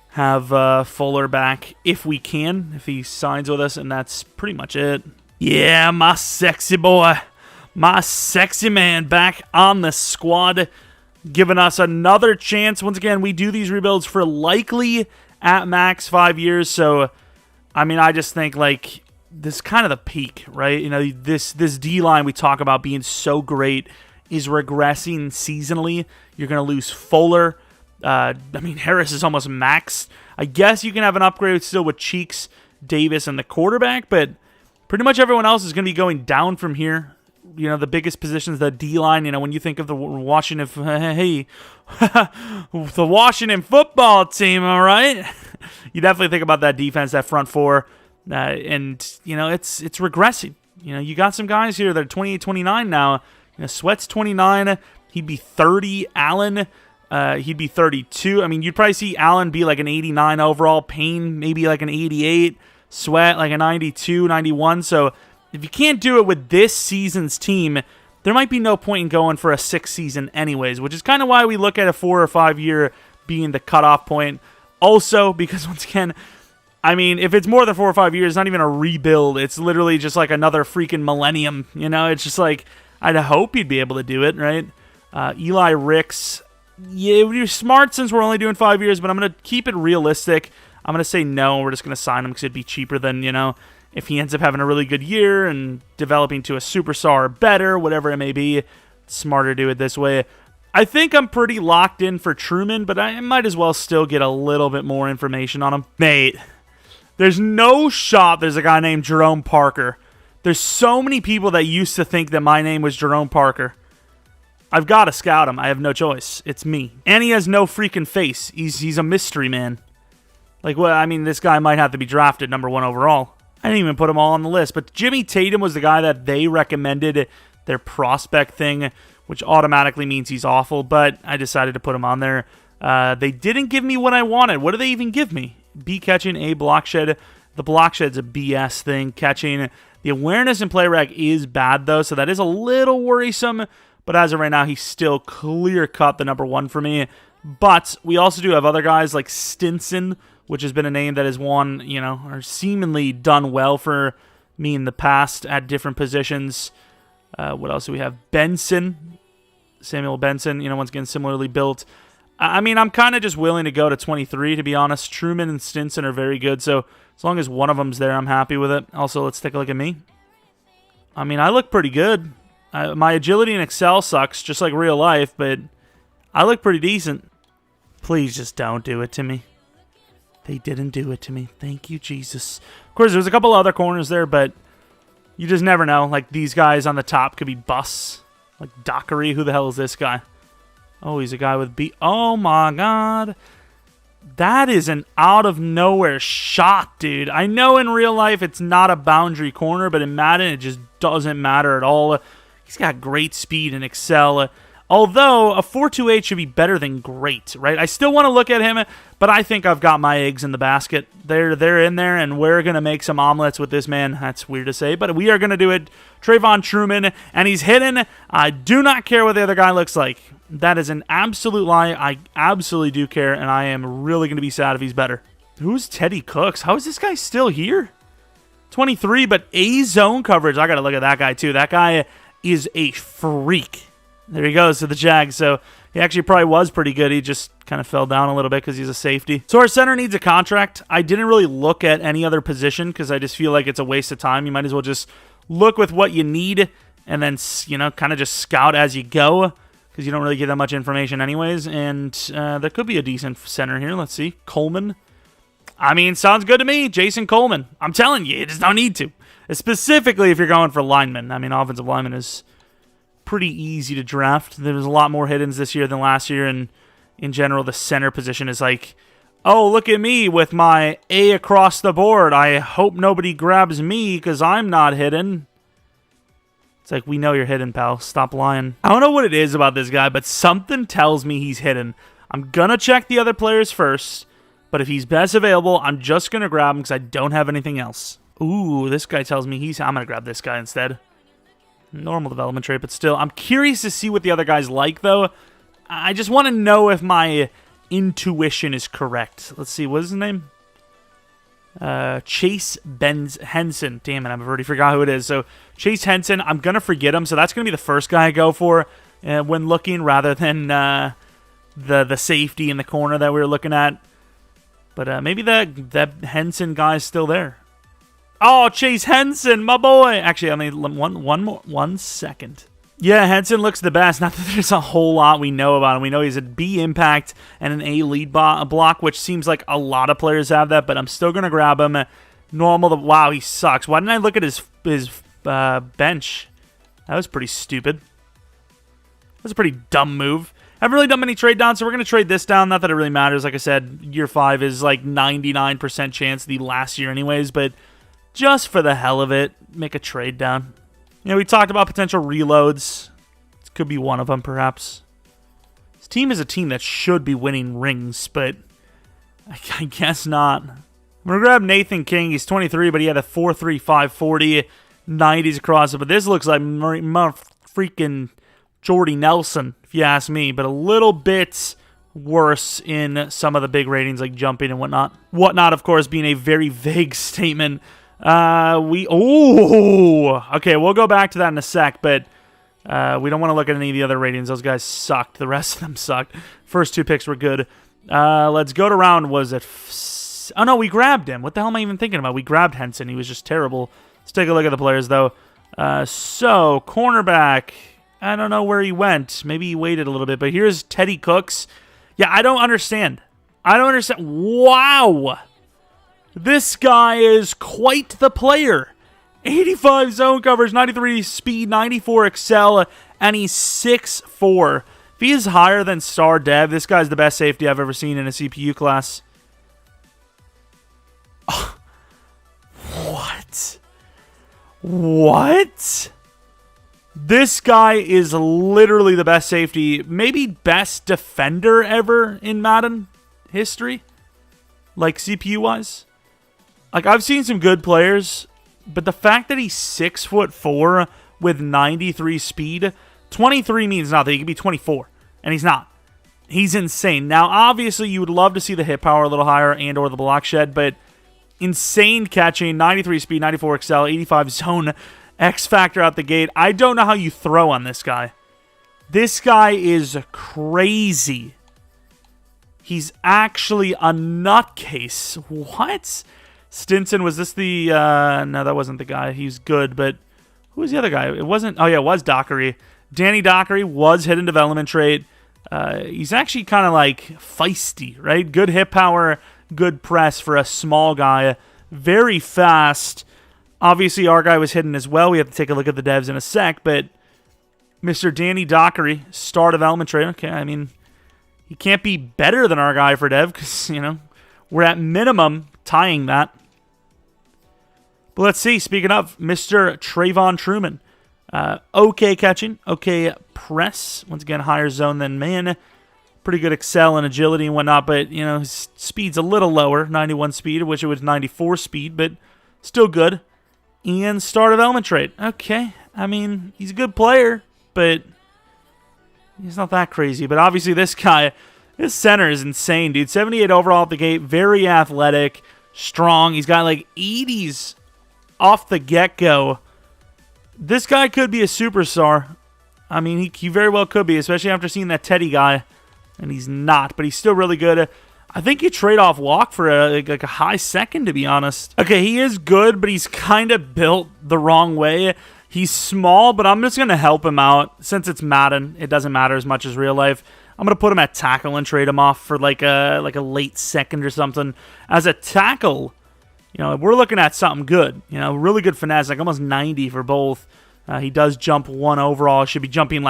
have Fuller back if we can, if he signs with us, and that's pretty much it. Yeah, my sexy boy. My sexy man back on the squad, giving us another chance. Once again, we do these rebuilds for likely at max 5 years. So, I mean, I just think, like, this is kind of the peak, right? You know, this D-line we talk about being so great is regressing seasonally. You're going to lose Fuller. I mean, Harris is almost maxed. I guess you can have an upgrade still with Cheeks, Davis, and the quarterback, but pretty much everyone else is going to be going down from here. You know, the biggest positions, the D-line, you know, when you think of the Washington, hey, the Washington football team, all right? You definitely think about that defense, that front four, and, you know, it's regressing. You know, you got some guys here that are 28, 29 now. You know, Sweat's 29. He'd be 30. Allen, he'd be 32. I mean, you'd probably see Allen be like an 89 overall. Payne, maybe like an 88. Sweat, like a 92, 91. So, if you can't do it with this season's team, there might be no point in going for a 6th season anyways, which is kind of why we look at a 4 or 5 year being the cutoff point. Also, because once again, I mean, if it's more than 4 or 5 years, it's not even a rebuild. It's literally just like another freaking millennium. You know, it's just like, I'd hope you'd be able to do it, right? Eli Ricks, yeah, you're smart since we're only doing 5 years, but I'm going to keep it realistic. I'm going to say no. We're just going to sign him because it'd be cheaper than, you know, if he ends up having a really good year and developing to a superstar or better, whatever it may be, it's smarter to do it this way. I think I'm pretty locked in for Truman, but I might as well still get a little bit more information on him. Mate, there's no shot there's a guy named Jeromepkr. There's so many people that used to think that my name was Jeromepkr. I've got to scout him. I have no choice. It's me. And he has no freaking face. He's a mystery man. Like, well, I mean, this guy might have to be drafted number 1 overall. I didn't even put them all on the list, but Jimmy Tatum was the guy that they recommended their prospect thing, which automatically means he's awful, but I decided to put him on there. They didn't give me what I wanted. What do they even give me? B catching, A block shed. The block shed's a BS thing. Catching. The awareness and play rec is bad, though, so that is a little worrisome, but as of right now, he's still clear-cut the number 1 for me. But we also do have other guys like Stinson, which has been a name that has won, you know, or seemingly done well for me in the past at different positions. What else do we have? Benson, Samuel Benson, you know, once again, similarly built. I mean, I'm kind of just willing to go to 23, to be honest. Truman and Stinson are very good, so as long as one of them's there, I'm happy with it. Also, let's take a look at me. I mean, I look pretty good. My agility in Excel sucks, just like real life, but I look pretty decent. Please just don't do it to me. They didn't do it to me. Thank you, Jesus. Of course, there's a couple other corners there, but you just never know. Like, these guys on the top could be busts. Like, Dockery. Who the hell is this guy? Oh, he's a guy with B. Oh, my God. That is an out-of-nowhere shot, dude. I know in real life it's not a boundary corner, but in Madden it just doesn't matter at all. He's got great speed in Excel. Although, a 4.28 should be better than great, right? I still want to look at him, but I think I've got my eggs in the basket. They're in there, and we're going to make some omelets with this man. That's weird to say, but we are going to do it. Trayvon Truman, and he's hidden. I do not care what the other guy looks like. That is an absolute lie. I absolutely do care, and I am really going to be sad if he's better. Who's Teddy Cooks? How is this guy still here? 23, but A-zone coverage. I got to look at that guy, too. That guy is a freak. There he goes to the Jags. So he actually probably was pretty good. He just kind of fell down a little bit because he's a safety. So our center needs a contract. I didn't really look at any other position because I just feel like it's a waste of time. You might as well just look with what you need and then, you know, kind of just scout as you go. because you don't really get that much information anyways. And there could be a decent center here. Let's see. Coleman. I mean, sounds good to me. Jason Coleman. I'm telling you, you just don't need to. Specifically if you're going for linemen. I mean, offensive lineman is pretty easy to draft. There's a lot more hidden this year than last year, and in general, the center position is like, oh, look at me with my A across the board. I hope nobody grabs me because I'm not hidden. It's like, we know you're hidden, pal. Stop lying. I don't know what it is about this guy, but something tells me he's hidden. I'm going to check the other players first, but if he's best available, I'm just going to grab him because I don't have anything else. Ooh, this guy tells me I'm going to grab this guy instead. Normal development trait, but still. I'm curious to see what the other guy's like, though. I just want to know if my intuition is correct. Let's see, what is his name? Chase Henson. Damn it, I've already forgot who it is. So, Chase Henson, I'm going to forget him, so that's going to be the first guy I go for when looking, rather than the safety in the corner that we were looking at. But maybe that Henson guy's still there. Oh, Chase Henson, my boy. Actually, I mean, one second. Yeah, Henson looks the best. Not that there's a whole lot we know about him. We know he's a B impact and an A lead block, which seems like a lot of players have that, but I'm still going to grab him. Normal. Wow, he sucks. Why didn't I look at his bench? That was pretty stupid. That's a pretty dumb move. I haven't really done many trade downs, so we're going to trade this down. Not that it really matters. Like I said, year 5 is like 99% chance the last year anyways, but just for the hell of it, make a trade down. You know, we talked about potential reloads. This could be one of them, perhaps. This team is a team that should be winning rings, but I guess not. I'm going to grab Nathan King. He's 23, but he had a 4.3, 5.40, 90s across it. But this looks like freaking Jordy Nelson, if you ask me, but a little bit worse in some of the big ratings, like jumping and whatnot. Whatnot, of course, being a very vague statement. Okay, we'll go back to that in a sec, but we don't want to look at any of the other ratings. Those guys sucked. The rest of them sucked. First 2 picks were good. Let's go to round, was it? Oh, no, we grabbed him. What the hell am I even thinking about? We grabbed Henson. He was just terrible. Let's take a look at the players, though. So, cornerback. I don't know where he went. Maybe he waited a little bit, but here's Teddy Cooks. Yeah, I don't understand. Wow! This guy is quite the player. 85 zone coverage, 93 speed, 94 excel, and he's 6'4". If he is higher than star dev, this guy's the best safety I've ever seen in a CPU class. Oh, what? This guy is literally the best safety, maybe best defender ever in Madden history, like CPU-wise. Like, I've seen some good players, but the fact that he's 6'4" with 93 speed, 23 means nothing. He could be 24, and he's not. He's insane. Now, obviously, you would love to see the hit power a little higher and or the block shed, but insane catching, 93 speed, 94 excel, 85 zone, X factor out the gate. I don't know how you throw on this guy. This guy is crazy. He's actually a nutcase. What? Stinson, was this the... no, that wasn't the guy. He's good, but... Who was the other guy? It wasn't... Oh, yeah, it was Dockery. Danny Dockery was hidden development trait. He's actually kind of like feisty, right? Good hit power, good press for a small guy. Very fast. Obviously, our guy was hidden as well. We have to take a look at the devs in a sec, but Mr. Danny Dockery, star development trait. Okay, I mean, he can't be better than our guy for dev because, you know, we're at minimum tying that. But let's see. Speaking of, Mr. Trayvon Truman. Okay catching. Okay press. Once again, higher zone than man. Pretty good excel and agility and whatnot, but, you know, his speed's a little lower. 91 speed. I wish it was 94 speed, but still good. And star development trait. Okay. I mean, he's a good player, but he's not that crazy. But obviously this guy, this center is insane, dude. 78 overall at the gate. Very athletic. Strong. He's got like 80s off the get-go. This guy could be a superstar. I mean, he very well could be, especially after seeing that Teddy guy. And he's not, but he's still really good. I think you trade off Walk for a high second, to be honest. Okay, he is good, but he's kind of built the wrong way. He's small, but I'm just going to help him out. Since it's Madden, it doesn't matter as much as real life. I'm going to put him at tackle and trade him off for like a late second or something. As a tackle, we're looking at something good. Really good finesse, like almost 90 for both. He does jump 1 overall. Should be jumping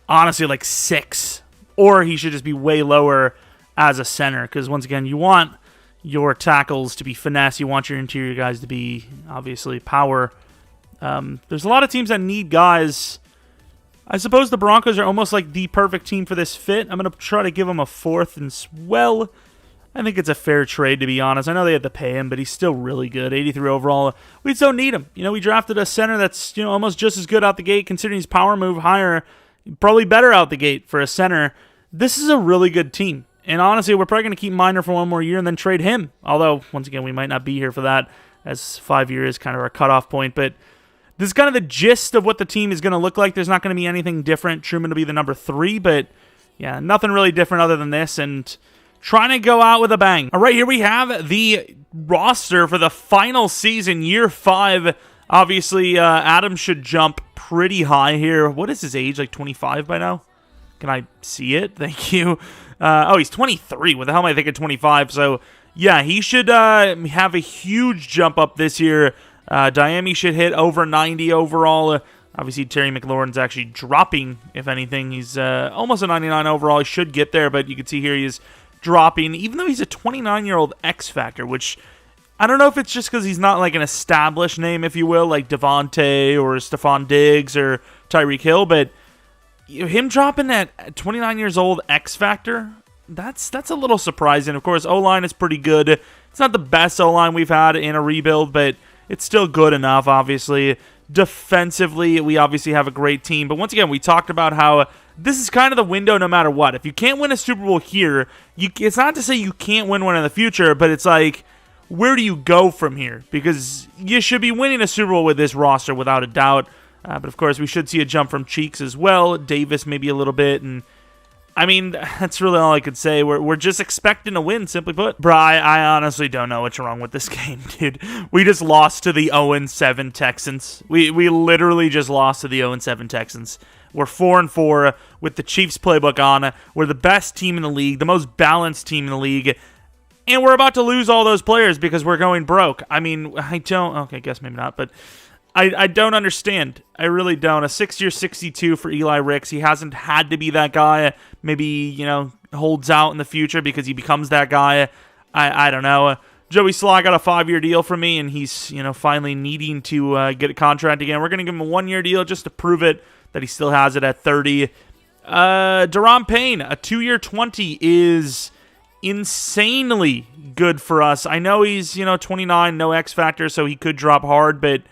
honestly, 6. Or he should just be way lower as a center. Because once again, you want your tackles to be finesse. You want your interior guys to be, obviously, power. There's a lot of teams that need guys. I suppose the Broncos are almost like the perfect team for this fit. I'm going to try to give them a 4th and swell. I think it's a fair trade, to be honest. I know they had to pay him, but he's still really good. 83 overall. We just don't need him. We drafted a center that's almost just as good out the gate, considering his power move higher. Probably better out the gate for a center. This is a really good team. And honestly, we're probably going to keep Minor for 1 more year and then trade him. Although, once again, we might not be here for that, as 5 years is kind of our cutoff point. But this is kind of the gist of what the team is going to look like. There's not going to be anything different. Truman will be the number 3, but yeah, nothing really different other than this, and trying to go out with a bang. All right, here we have the roster for the final season, year 5. Obviously, Adam should jump pretty high here. What is his age, 25 by now? Can I see it? Thank you. He's 23. What the hell am I thinking 25? So, yeah, he should have a huge jump up this year. Diami should hit over 90 overall. Obviously, Terry McLaurin's actually dropping, if anything. He's almost a 99 overall. He should get there, but you can see here he is dropping, even though he's a 29-year-old X Factor, which I don't know if it's just because he's not an established name, if you will, like Devontae or Stephon Diggs or Tyreek Hill, but him dropping at 29 years old X Factor, that's a little surprising. Of course, O-line is pretty good. It's not the best O-line we've had in a rebuild, but it's still good enough, obviously. Defensively, we obviously have a great team. But once again, we talked about how this is kind of the window no matter what. If you can't win a Super Bowl here, it's not to say you can't win one in the future, but it's where do you go from here? Because you should be winning a Super Bowl with this roster without a doubt. But of course, we should see a jump from Cheeks as well. Davis maybe a little bit, and I mean, that's really all I could say. We're just expecting a win, simply put. Bro, I honestly don't know what's wrong with this game, dude. We just lost to the 0-7 Texans. We literally just lost to the 0-7 Texans. We're 4-4 with the Chiefs playbook on. We're the best team in the league, the most balanced team in the league. And we're about to lose all those players because we're going broke. I mean, I guess maybe not, but I don't understand. I really don't. A 6-year 62 for Eli Ricks. He hasn't had to be that guy. Maybe, holds out in the future because he becomes that guy. I don't know. Joey Slaw got a 5-year deal from me, and he's, finally needing to get a contract again. We're going to give him a 1-year deal just to prove it that he still has it at 30. Deron Payne, a 2-year 20 is insanely good for us. I know he's, 29, no X factor, so he could drop hard, but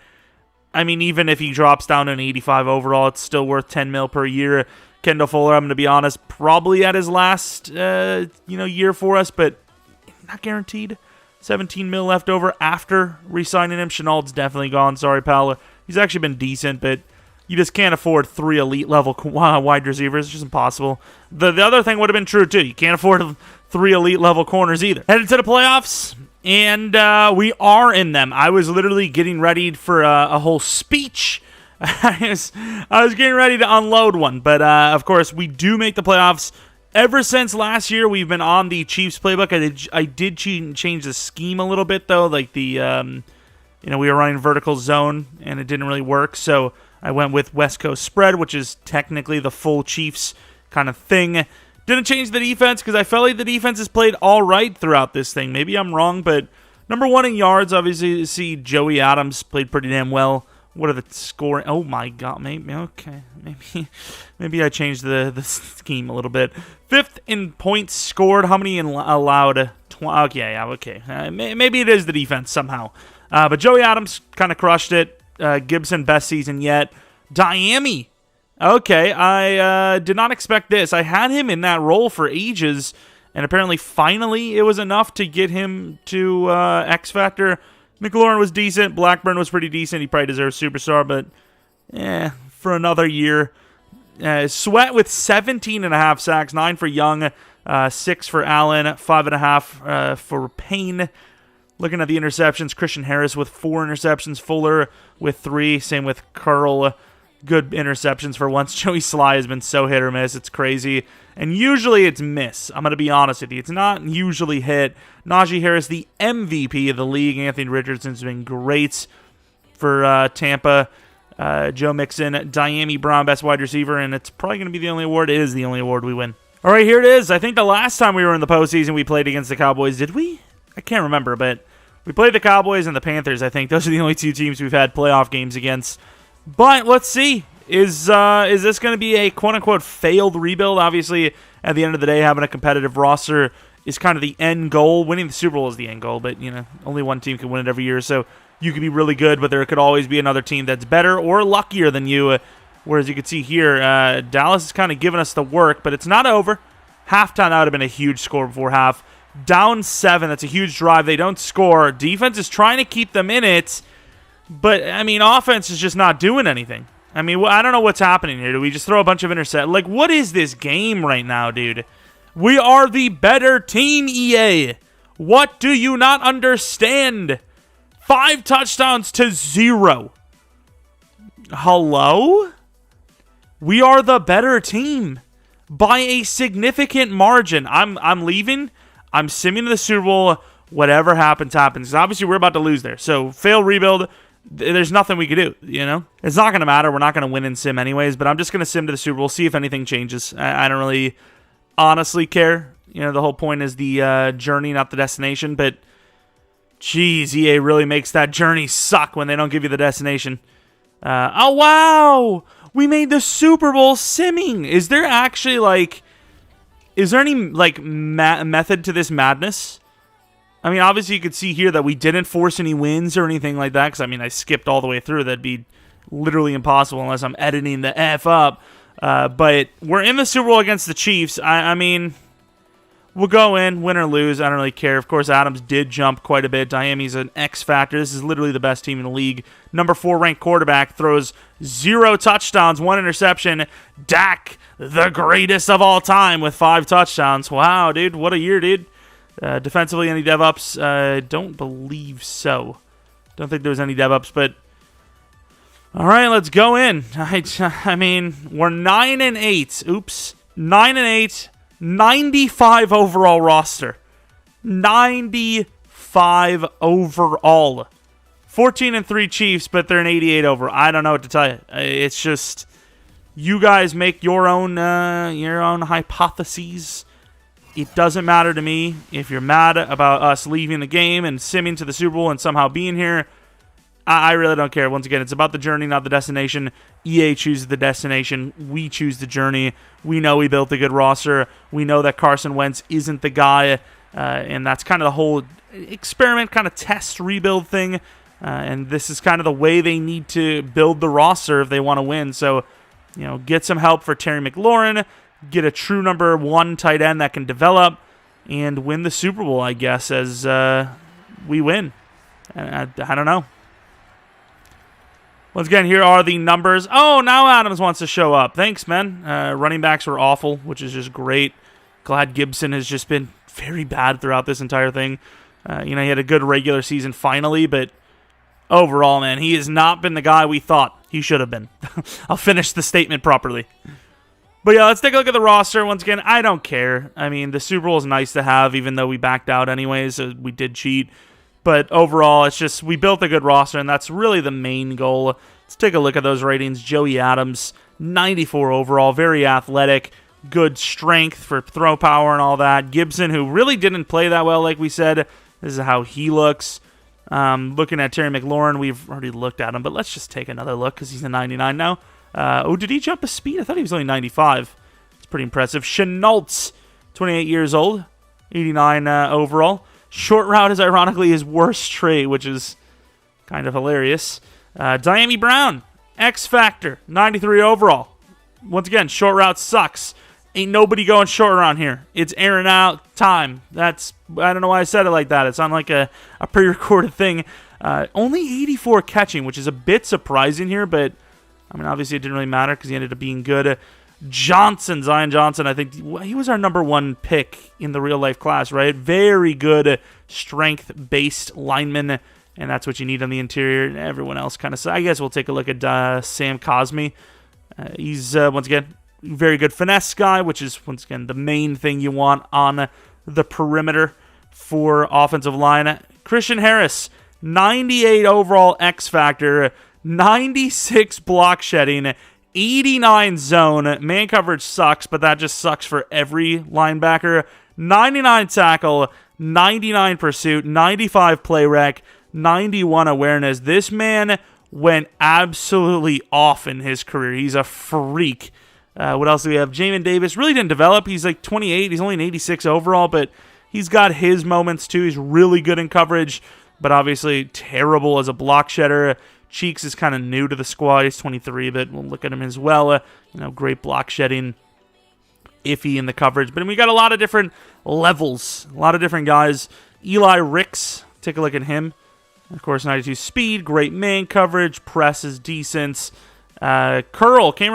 I mean, even if he drops down to an 85 overall, it's still worth $10 million per year. Kendall Fuller, I'm going to be honest, probably at his last, year for us, but not guaranteed. $17 million left over after re-signing him. Chenault's definitely gone. Sorry, pal. He's actually been decent, but you just can't afford 3 elite-level wide receivers. It's just impossible. The other thing would have been true, too. You can't afford 3 elite-level corners either. Headed to the playoffs, and we are in them. I was literally getting ready for a whole speech. I was getting ready to unload one, but of course, we do make the playoffs. Ever since last year, we've been on the Chiefs playbook. I did change the scheme a little bit, though. Like we were running vertical zone, and it didn't really work, so I went with West Coast spread, which is technically the full Chiefs kind of thing. Didn't change the defense because I felt like the defense has played all right throughout this thing. Maybe I'm wrong, but number 1 in yards, obviously, you see Joey Adams played pretty damn well. What are the scoring? Oh my god, maybe I changed the scheme a little bit. 5th in points scored. How many allowed? Okay. Maybe it is the defense somehow. But Joey Adams kind of crushed it. Gibson, best season yet. Diami. Okay, I did not expect this. I had him in that role for ages, and apparently finally it was enough to get him to X Factor. McLaurin was decent. Blackburn was pretty decent. He probably deserves superstar, but for another year. Sweat with 17.5 sacks, 9 for Young, 6 for Allen, 5.5 for Payne. Looking at the interceptions, Christian Harris with 4 interceptions, Fuller with 3, same with Curl. Good interceptions for once. Joey Sly has been so hit or miss. It's crazy. And usually it's miss. I'm going to be honest with you. It's not usually hit. Najee Harris, the MVP of the league. Anthony Richardson's been great for Tampa. Joe Mixon, Diami Brown, best wide receiver, and it's probably going to be the only award. It is the only award we win. All right, here it is. I think the last time we were in the postseason, we played against the Cowboys. Did we? I can't remember, but we played the Cowboys and the Panthers, I think. Those are the only 2 teams we've had playoff games against. But let's see. Is this going to be a quote-unquote failed rebuild? Obviously, at the end of the day, having a competitive roster is kind of the end goal. Winning the Super Bowl is the end goal, but, only one team can win it every year. So you could be really good, but there could always be another team that's better or luckier than you. Whereas you can see here, Dallas is kind of giving us the work, but it's not over. Halftime, that would have been a huge score before half. Down 7, that's a huge drive. They don't score. Defense is trying to keep them in it, but, offense is just not doing anything. I don't know what's happening here. Do we just throw a bunch of interceptions? Like, what is this game right now, dude? We are the better team, EA. What do you not understand? 5 touchdowns to 0. Hello? We are the better team by a significant margin. I'm leaving. I'm simming to the Super Bowl. Whatever happens, happens. 'Cause obviously, we're about to lose there. So, fail rebuild. There's nothing we could do, It's not going to matter. We're not going to win in sim anyways, but I'm just going to sim to the Super Bowl, see if anything changes. I don't really honestly care. The whole point is the journey, not the destination, but geez, EA really makes that journey suck when they don't give you the destination. Oh, wow! We made the Super Bowl simming! Is there actually, is there any, method to this madness? Obviously you could see here that we didn't force any wins or anything like that, because, I skipped all the way through. That'd be literally impossible unless I'm editing the F up. But we're in the Super Bowl against the Chiefs. We'll go in, win or lose. I don't really care. Of course, Adams did jump quite a bit. Diami's an X factor. This is literally the best team in the league. Number 4 ranked quarterback throws 0 touchdowns, 1 interception. Dak, the greatest of all time, with 5 touchdowns. Wow, dude. What a year, dude. Defensively, any dev-ups? Don't believe so. Don't think there was any dev-ups, but all right, let's go in. We're 9-8. Oops. 9-8. 95 overall roster. 95 overall. 14-3 Chiefs, but they're an 88 over. I don't know what to tell you. It's just you guys make your own hypotheses. It doesn't matter to me. If you're mad about us leaving the game and simming to the Super Bowl and somehow being here, I really don't care. Once again, it's about the journey, not the destination. EA chooses the destination. We choose the journey. We know we built a good roster. We know that Carson Wentz isn't the guy, and that's kind of the whole experiment, kind of test, rebuild thing. And this is kind of the way they need to build the roster if they want to win. So, get some help for Terry McLaurin. Get a true number 1 tight end that can develop and win the Super Bowl, I guess, as we win. I don't know. Once again, here are the numbers. Oh, now Adams wants to show up. Thanks, man. Running backs were awful, which is just great. Glad Gibson has just been very bad throughout this entire thing. He had a good regular season finally, but overall, man, he has not been the guy we thought he should have been. I'll finish the statement properly. But yeah, let's take a look at the roster. Once again, I don't care. The Super Bowl is nice to have, even though we backed out anyways. So we did cheat. But overall, it's just we built a good roster, and that's really the main goal. Let's take a look at those ratings. Joey Adams, 94 overall, very athletic, good strength for throw power and all that. Gibson, who really didn't play that well, like we said. This is how he looks. Looking at Terry McLaurin, we've already looked at him, but let's just take another look because he's a 99 now. Did he jump a speed? I thought he was only 95. It's pretty impressive. Chenaults, 28 years old, 89 overall. Short route is ironically his worst trait, which is kind of hilarious. Diami Brown, X Factor, 93 overall. Once again, short route sucks. Ain't nobody going short around here. It's airing out time. I don't know why I said it like that. It's not like a pre-recorded thing. Only 84 catching, which is a bit surprising here, but obviously it didn't really matter because he ended up being good. Zion Johnson, I think he was our #1 pick in the real-life class, right? Very good strength-based lineman, and that's what you need on the interior. And everyone else kind of... I guess we'll take a look at Sam Cosmi. He's, once again, very good finesse guy, which is, once again, the main thing you want on the perimeter for offensive line. Christian Harris, 98 overall X factor, 96 block shedding, 89 zone. Man coverage sucks, but that just sucks for every linebacker. 99 tackle, 99 pursuit, 95 play rec, 91 awareness. This man went absolutely off in his career. He's a freak. What else do we have? Jamin Davis really didn't develop. He's like 28. He's only an 86 overall, but he's got his moments too. He's really good in coverage, but obviously terrible as a block shedder. Cheeks is kind of new to the squad. He's 23, but we'll look at him as well. Great block shedding, iffy in the coverage. But we got a lot of different levels, a lot of different guys. Eli Ricks, take a look at him. Of course, 92 speed, great man coverage, press is decent. Cameron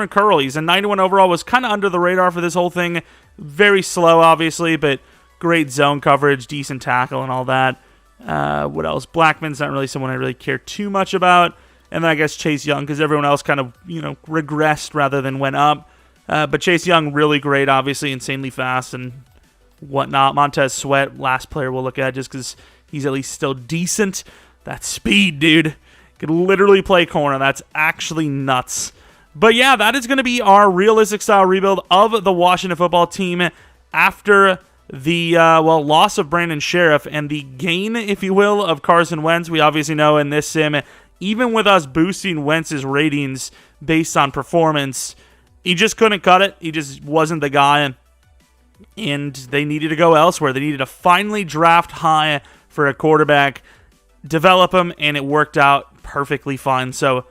Curl, he's a 91 overall, was kind of under the radar for this whole thing. Very slow, obviously, but great zone coverage, decent tackle, and all that. What else? Blackman's not really someone I really care too much about. And then I guess Chase Young, because everyone else kind of, regressed rather than went up. But Chase Young, really great, obviously, insanely fast and whatnot. Montez Sweat, last player we'll look at, just because he's at least still decent. That speed, dude. Could literally play corner. That's actually nuts. But yeah, that is going to be our realistic style rebuild of the Washington football team after the loss of Brandon Sheriff and the gain, if you will, of Carson Wentz. We obviously know in this sim, even with us boosting Wentz's ratings based on performance, he just couldn't cut it. He just wasn't the guy, and they needed to go elsewhere. They needed to finally draft high for a quarterback, develop him, and it worked out perfectly fine. So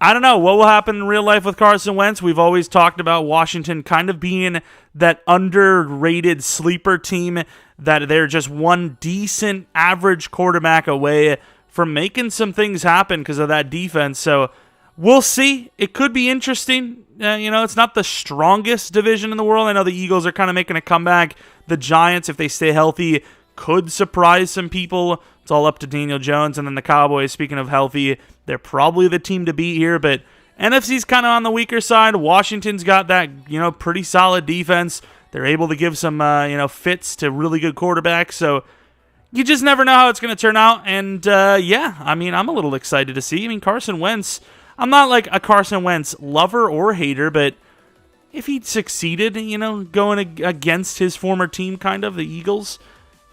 I don't know what will happen in real life with Carson Wentz. We've always talked about Washington kind of being that underrated sleeper team, that they're just one decent average quarterback away from making some things happen because of that defense. So we'll see. It could be interesting. It's not the strongest division in the world. I know the Eagles are kind of making a comeback. The Giants, if they stay healthy, could surprise some people. It's all up to Daniel Jones. And then the Cowboys, speaking of healthy, they're probably the team to beat here. But NFC's kind of on the weaker side. Washington's got that, pretty solid defense. They're able to give some, fits to really good quarterbacks. So you just never know how it's going to turn out. And, I'm a little excited to see. Carson Wentz, I'm not like a Carson Wentz lover or hater, but if he'd succeeded, going against his former team, kind of, the Eagles,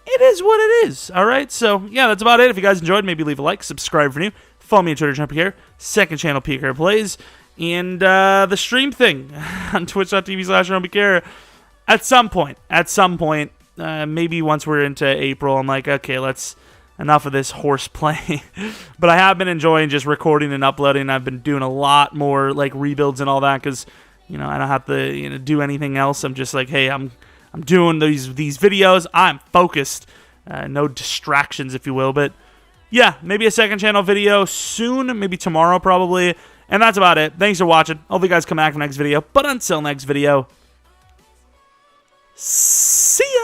it is what it is, all right? So, yeah, that's about it. If you guys enjoyed, maybe leave a like, subscribe for new, follow me on Twitter, Jeromepkr, second channel, PKR Plays, and the stream thing on twitch.tv/Jeromepkr. At some point, maybe once we're into April, I'm like, okay, enough of this horseplay. But I have been enjoying just recording and uploading. I've been doing a lot more, rebuilds and all that, because, I don't have to, do anything else. I'm just like, hey, I'm doing these videos. I'm focused. No distractions, if you will. But yeah, maybe a second channel video soon. Maybe tomorrow, probably. And that's about it. Thanks for watching. Hope you guys come back in the next video. But until next video, see ya.